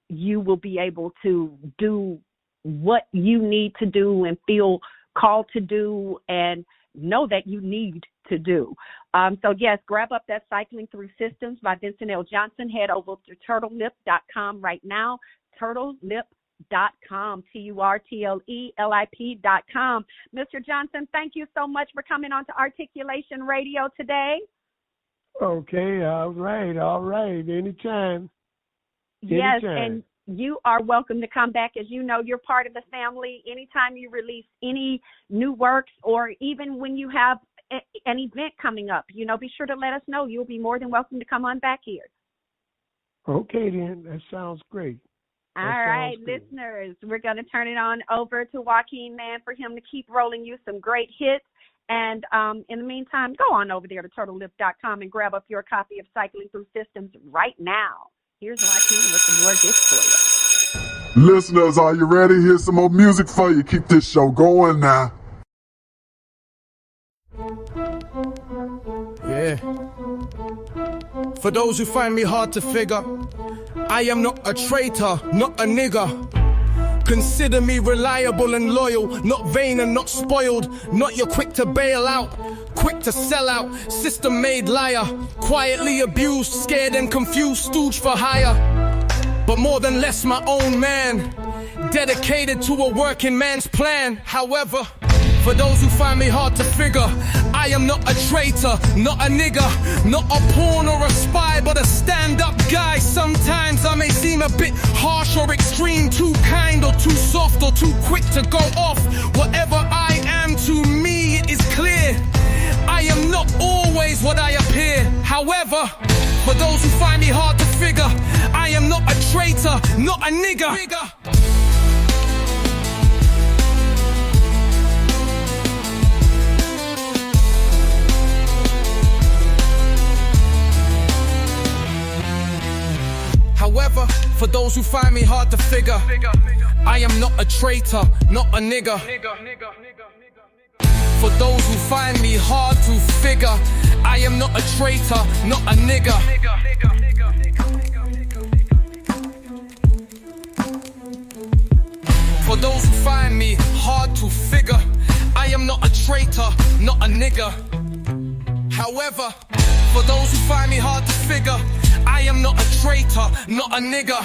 you will be able to do what you need to do and feel called to do and know that you need to do. So yes, grab up that Cycling Through Systems by Vincent L. Johnson. Head over to turtlelip.com right now. turtlelip.com, turtlelip.com. Mr. Johnson, thank you so much for coming on to Articulation Radio today. Okay, all right. Anytime. Yes, and you are welcome to come back. As you know, you're part of the family. Anytime you release any new works, or even when you have an event coming up, be sure to let us know. You'll be more than welcome to come on back here. Okay, then. That sounds great. All right, listeners, we're going to turn it on over to Joaquin Man for him to keep rolling you some great hits. And in the meantime, go on over there to turtlelip.com and grab up your copy of Cycling Through Systems right now. Here's Joaquin with some more hits for you. Listeners, are you ready? Here's some more music for you. Keep this show going now. Yeah. For those who find me hard to figure, I am not a traitor, not a nigger. Consider me reliable and loyal, not vain and not spoiled, not your quick to bail out, quick to sell out, system-made liar, quietly abused, scared and confused, stooge for hire. But more than less my own man, dedicated to a working man's plan. However, for those who find me hard to figure, I am not a traitor, not a nigger, not a pawn or a spy, but a stand-up guy. Sometimes I may seem a bit harsh or extreme, too kind or too soft or too quick to go off. Whatever I am, to me it is clear, I am not always what I appear. However, for those who find me hard to figure, I am not a traitor, not a nigger. However, for those who find me hard to figure, I am not a traitor, not a nigger. For those who find me hard to figure, I am not a traitor, not a nigger. For those who find me hard to figure, I am not a traitor, not a nigger. However, For those who find me hard to figure, I am not a traitor, not a nigger.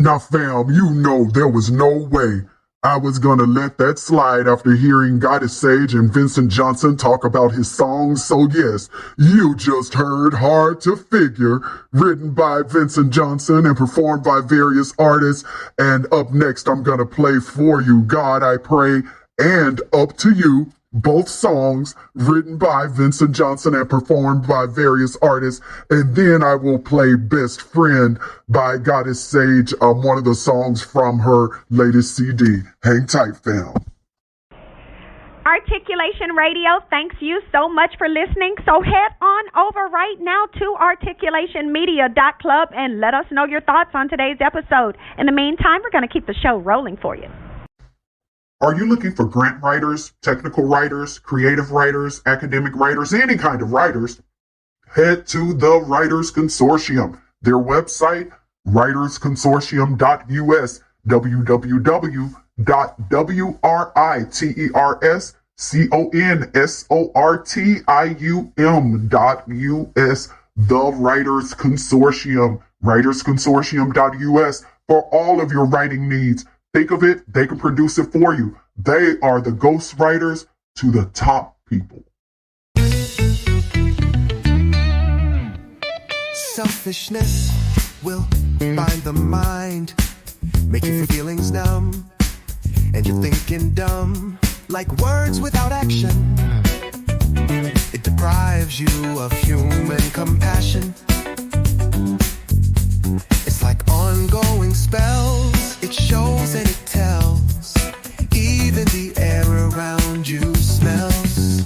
Now, fam, you know there was no way I was gonna let that slide after hearing Goddess Sage and Vincent Johnson talk about his songs. So yes, you just heard Hard to Figure, written by Vincent Johnson and performed by various artists. And up next, I'm gonna play for you God I Pray and Up to You, both songs written by Vincent Johnson and performed by various artists. And then I will play Best Friend by Goddess Sage, one of the songs from her latest CD. Hang tight, fam. Articulation Radio, thanks you so much for listening. So head on over right now to articulationmedia.club and let us know your thoughts on today's episode. In the meantime, we're going to keep the show rolling for you. Are you looking for grant writers, technical writers, creative writers, academic writers, any kind of writers? Head to the Writers Consortium. Their website, writersconsortium.us, www.writersconsortium.us, the Writers Consortium, writersconsortium.us, for all of your writing needs. Think of it, they can produce it for you. They are the ghost writers to the top people. Selfishness will bind the mind, make your feelings numb, and you're thinking dumb, like words without action. It deprives you of human compassion. It's like ongoing spells. It shows and it tells. Even the air around you smells.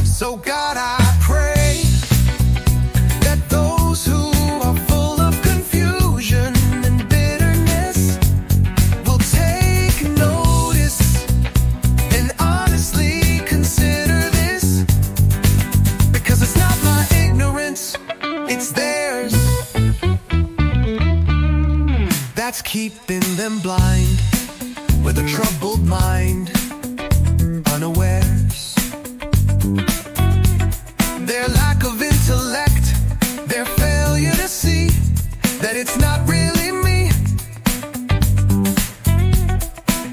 So God, I pray that those who are full of confusion and bitterness will take notice and honestly consider this. Because it's not my ignorance, it's theirs. That's keeping them blind with a troubled mind, unawares. Their lack of intellect, their failure to see that it's not really me.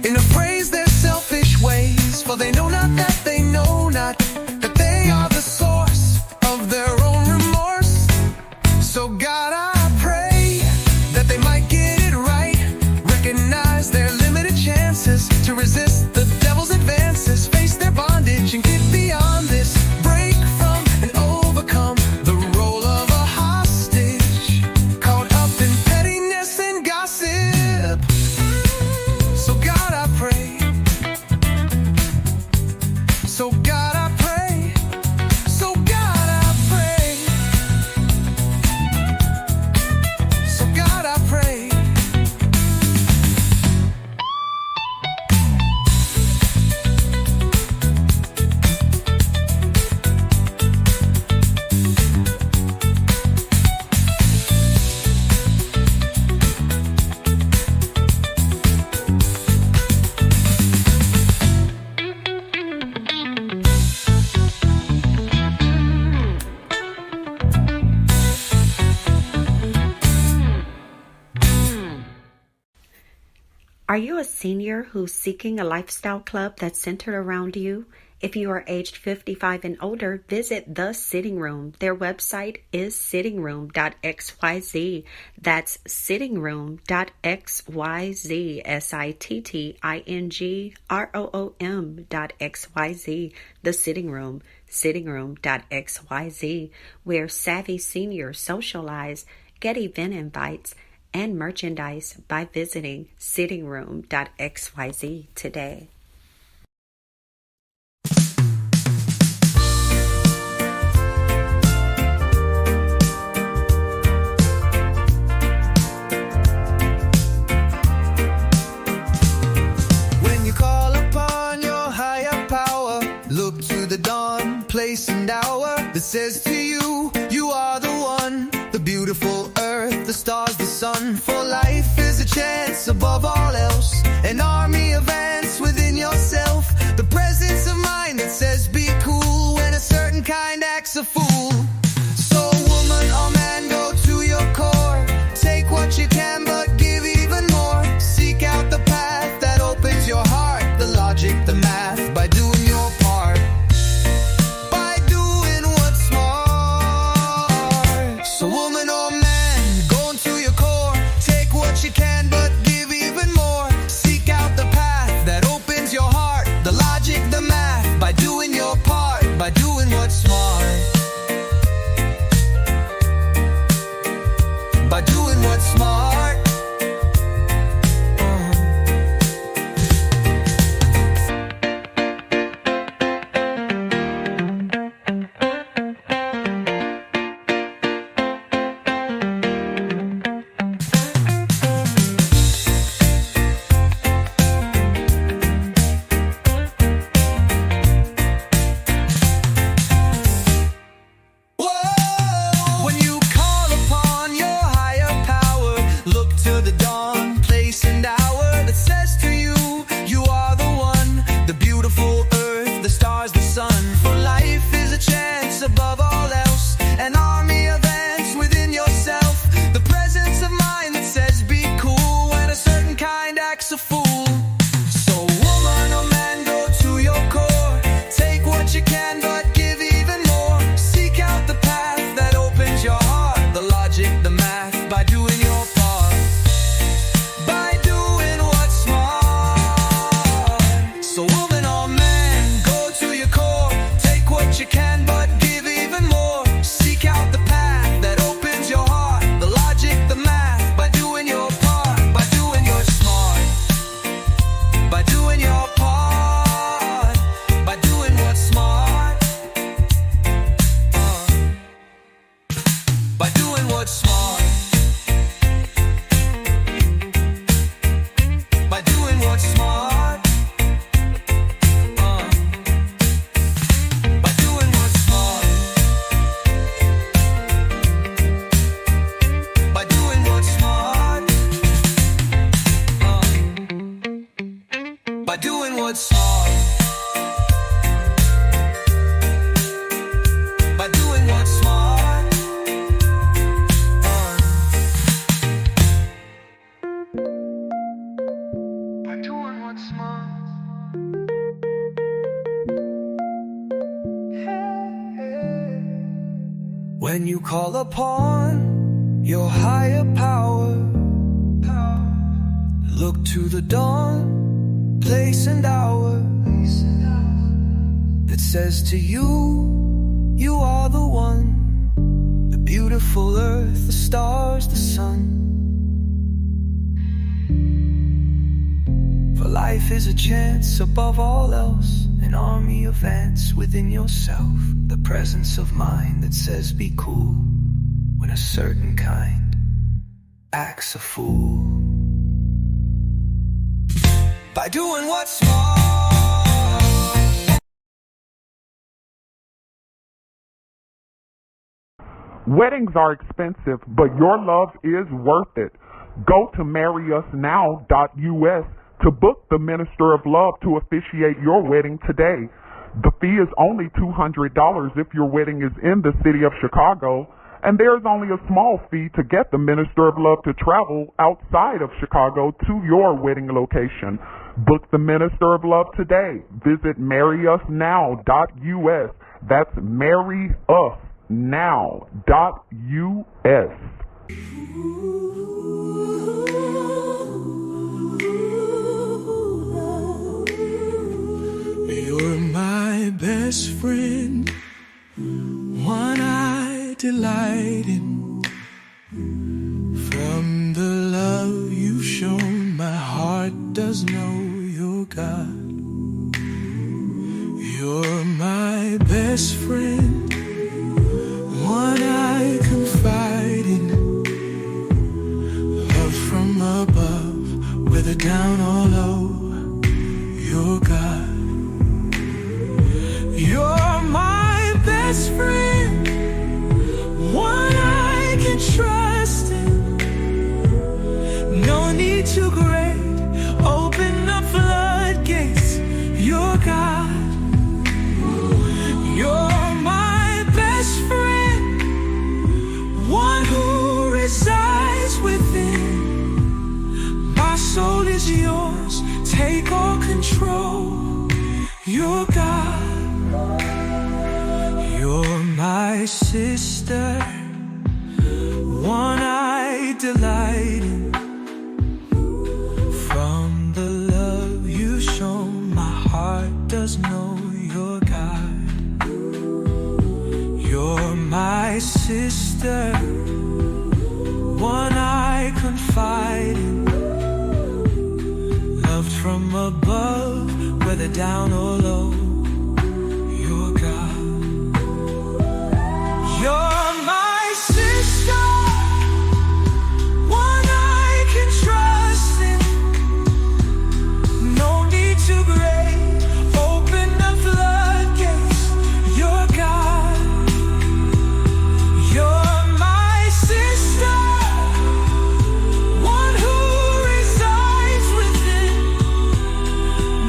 In a phrase, their selfish ways, for they know not that they know not that they are the source of their own remorse. So God, I pray that they might get it right, recognize their limited chances to resist the devil's advances, face their bondage and get beyond this, break from and overcome the role of a hostage, caught up in pettiness and gossip. So God, I pray. So God, I pray. So God, I pray. So God, I pray. Are you a senior who's seeking a lifestyle club that's centered around you? If you are aged 55 and older, visit The Sitting Room. Their website is sittingroom.xyz. That's sittingroom.xyz. sittingroom.xyz. The Sitting Room, sittingroom.xyz, where savvy seniors socialize, get event invites, and merchandise by visiting sittingroom.xyz today. says to you, you are the one, the beautiful earth, the stars, the sun. For life is a chance above all else, an army of ants within yourself. The presence of mind that says be cool when a certain kind acts a fool. So woman or man, go to your core, take what you can but give even more. Seek out the path that opens your heart, the logic, the math, by doing your part. By doing what's smart. So woman or man, go into your core, take what you can but give even more. Seek out the path that opens your heart, the logic, the math, by doing your part, by doing what's smart. By doing what's smart. When you call upon your higher power, look to the dawn, place and hour that says to you, you are the one, the beautiful earth, the stars, the sun. For life is a chance above all else, an army of ants within yourself, the presence of mind that says be cool when a certain kind acts a fool. By doing what's smart. Weddings are expensive, but your love is worth it. Go to marryusnow.us to book the Minister of Love to officiate your wedding today. The fee is only $200 if your wedding is in the city of Chicago, and there's only a small fee to get the Minister of Love to travel outside of Chicago to your wedding location. Book the Minister of Love today. Visit marryusnow.us. That's marryusnow.us. You're my best friend, one I delight in. From the love you've shown, my heart does know you're God. You're my best friend, one I confide in. Love from above, whether down or low, you're God. You're my best friend, need too great. Open up floodgates. You're God. You're my best friend, one who resides within. My soul is yours. Take all control. You're God. You're my sister, one I delight in. From the love you show, my heart does know you're God. You're my sister, one I confide in. Loved from above, whether down or low, you're God. You're my sister, one I can trust in. No need to grade, open up floodgates. You're God. You're my sister, one who resides within.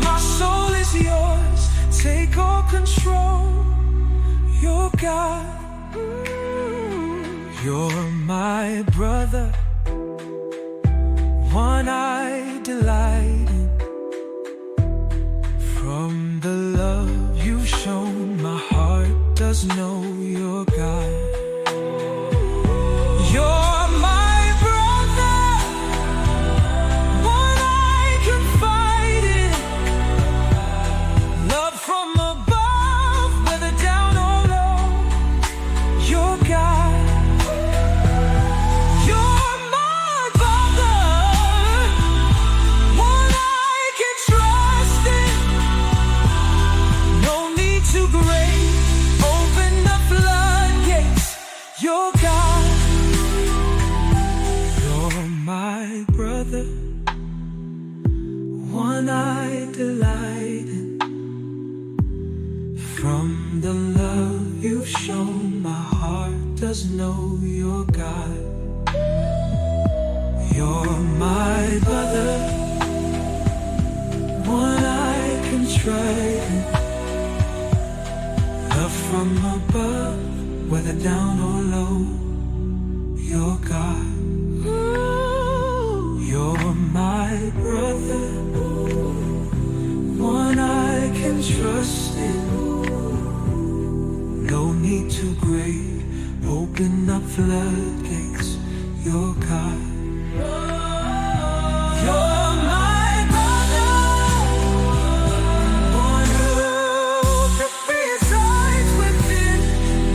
My soul is yours, take all control. You're God. You're my brother, one I delight in. From the love you've shown, my heart does know you're God. You're my brother, one I confide in. Love from above, whether down or low, you're God. You're my father, one I can trust in. No need to grade, open the floodgates. You're God. You're my brother, one I delight in. From the love you've shown, my heart does know you're God. You're my brother, one I can trust in. Love from above, whether down or low, you're God. You're my brother, one I can trust in. No need to grade, open up floodgates. You're God. You're my brother, one who resides within.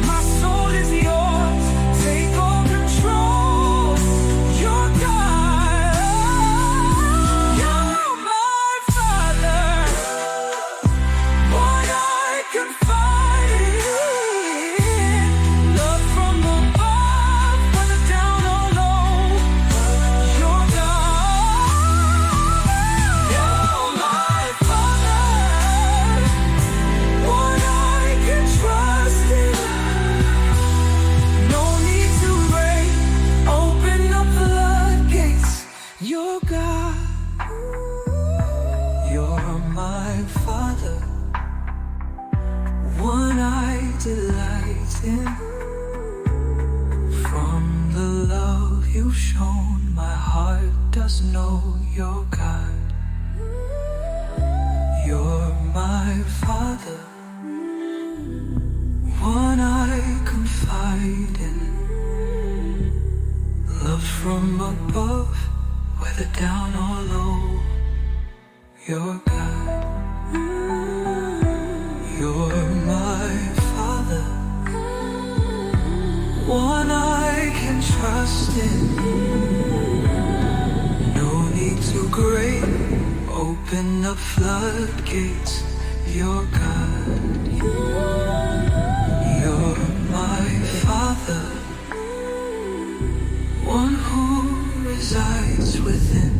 My soul is yours, take all control. You're God. You're my father, one I confide in. Love from above, whether down or low, you're God. You're my father, one I can trust in. No need to wait, open up floodgates. You're God. You're my father, one I delight in. From the love you've shown, my heart does know you're God. You're my father, one I confide in. Love from above, whether down or low, you're God. You're my father, one I can trust in. No need to grade, open up floodgates. You're God. You're my father, one who resides within.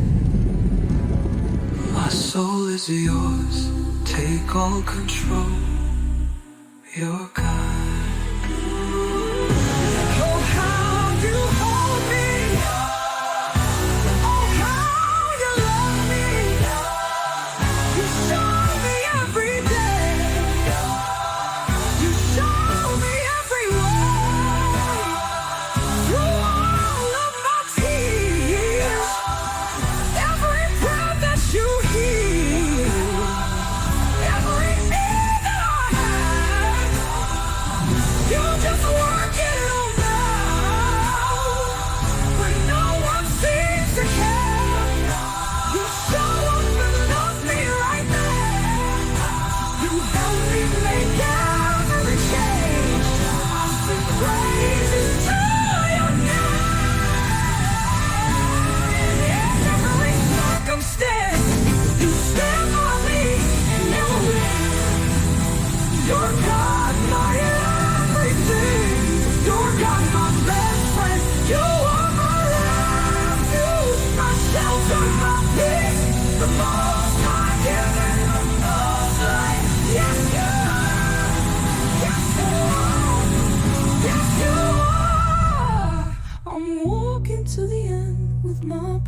My soul is yours, take all control. You're God. Oh, how you hold me. Oh, how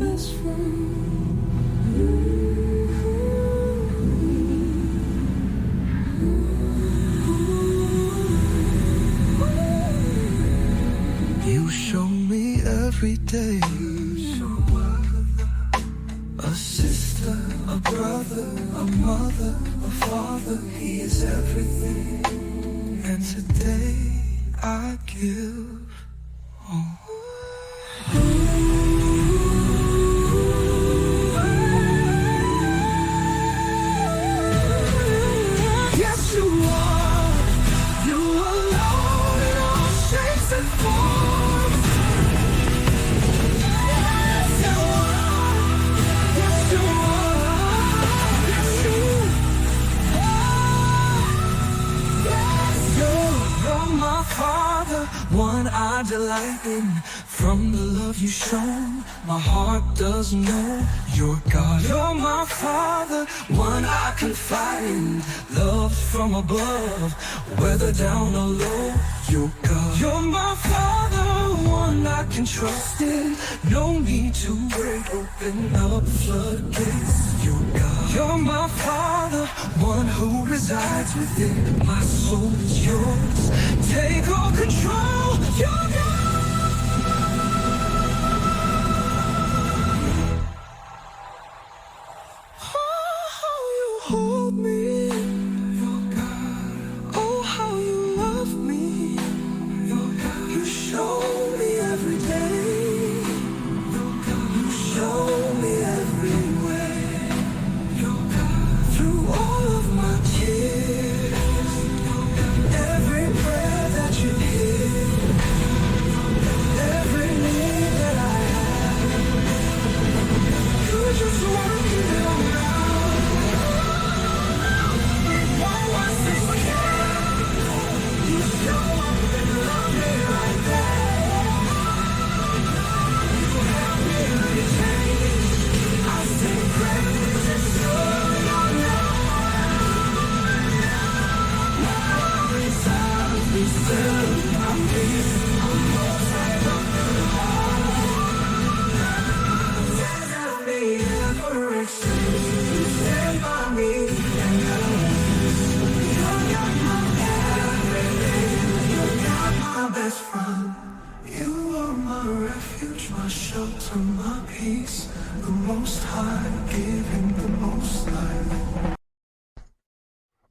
best friend. You show me every day a sister, a brother, a mother, a father. He is everything. And today I give all. Yes, you are. You alone in all shapes and forms. Yes, you are. Yes, you are. Yes, you are. Yes, you're my Father, one I delight in. From the love you shown, my heart does know. You're God. You're my Father, one I confide in. Love from above, whether down or low. You're God. You're my Father, one I can trust in. No need to break open up floodgates. You're God. You're my Father, one who resides within. My soul is yours. Take all control. You're God. Hold me, you're God. Oh, how you love me, you're God. You show me every day, you're God. You show me every way, you're God. Through all of my tears, you're God. Every prayer that you hear, every need that I have, you're just working it all out. You are my refuge, my shelter, my peace. The Most High, giving the Most High.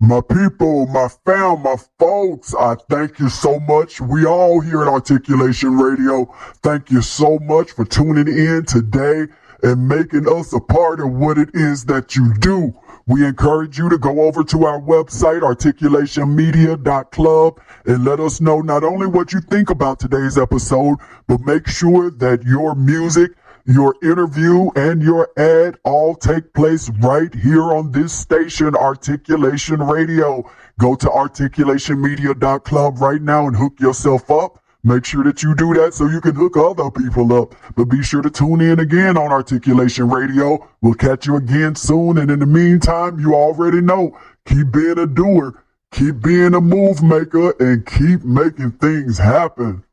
My people, my fam, my folks, I thank you so much. We all here at Articulation Radio, thank you so much for tuning in today and making us a part of what it is that you do. We encourage you to go over to our website, articulationmedia.club, and let us know not only what you think about today's episode, but make sure that your music, your interview, and your ad all take place right here on this station, Articulation Radio. Go to articulationmedia.club right now and hook yourself up. Make sure that you do that so you can hook other people up. But be sure to tune in again on Articulation Radio. We'll catch you again soon. And in the meantime, you already know, keep being a doer, keep being a move maker, and keep making things happen.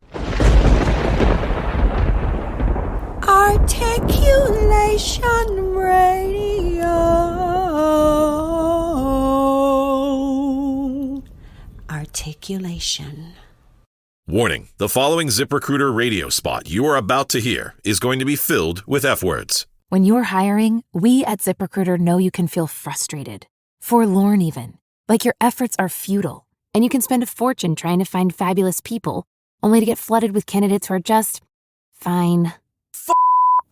Articulation Radio. Articulation. Warning, the following ZipRecruiter radio spot you are about to hear is going to be filled with F-words. When you're hiring, we at ZipRecruiter know you can feel frustrated, forlorn even, like your efforts are futile, and you can spend a fortune trying to find fabulous people, only to get flooded with candidates who are just fine.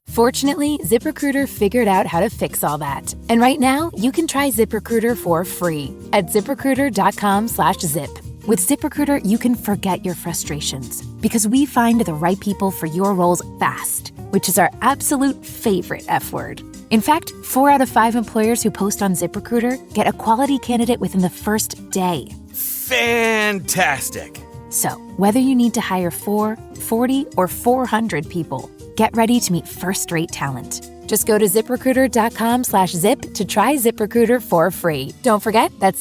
Fortunately, ZipRecruiter figured out how to fix all that. And right now, you can try ZipRecruiter for free at ZipRecruiter.com/zip. With ZipRecruiter, you can forget your frustrations because we find the right people for your roles fast, which is our absolute favorite F word. In fact, 4 out of 5 employers who post on ZipRecruiter get a quality candidate within the first day. Fantastic! So, whether you need to hire 4, 40, or 400 people, get ready to meet first-rate talent. Just go to ZipRecruiter.com/zip to try ZipRecruiter for free. Don't forget, that's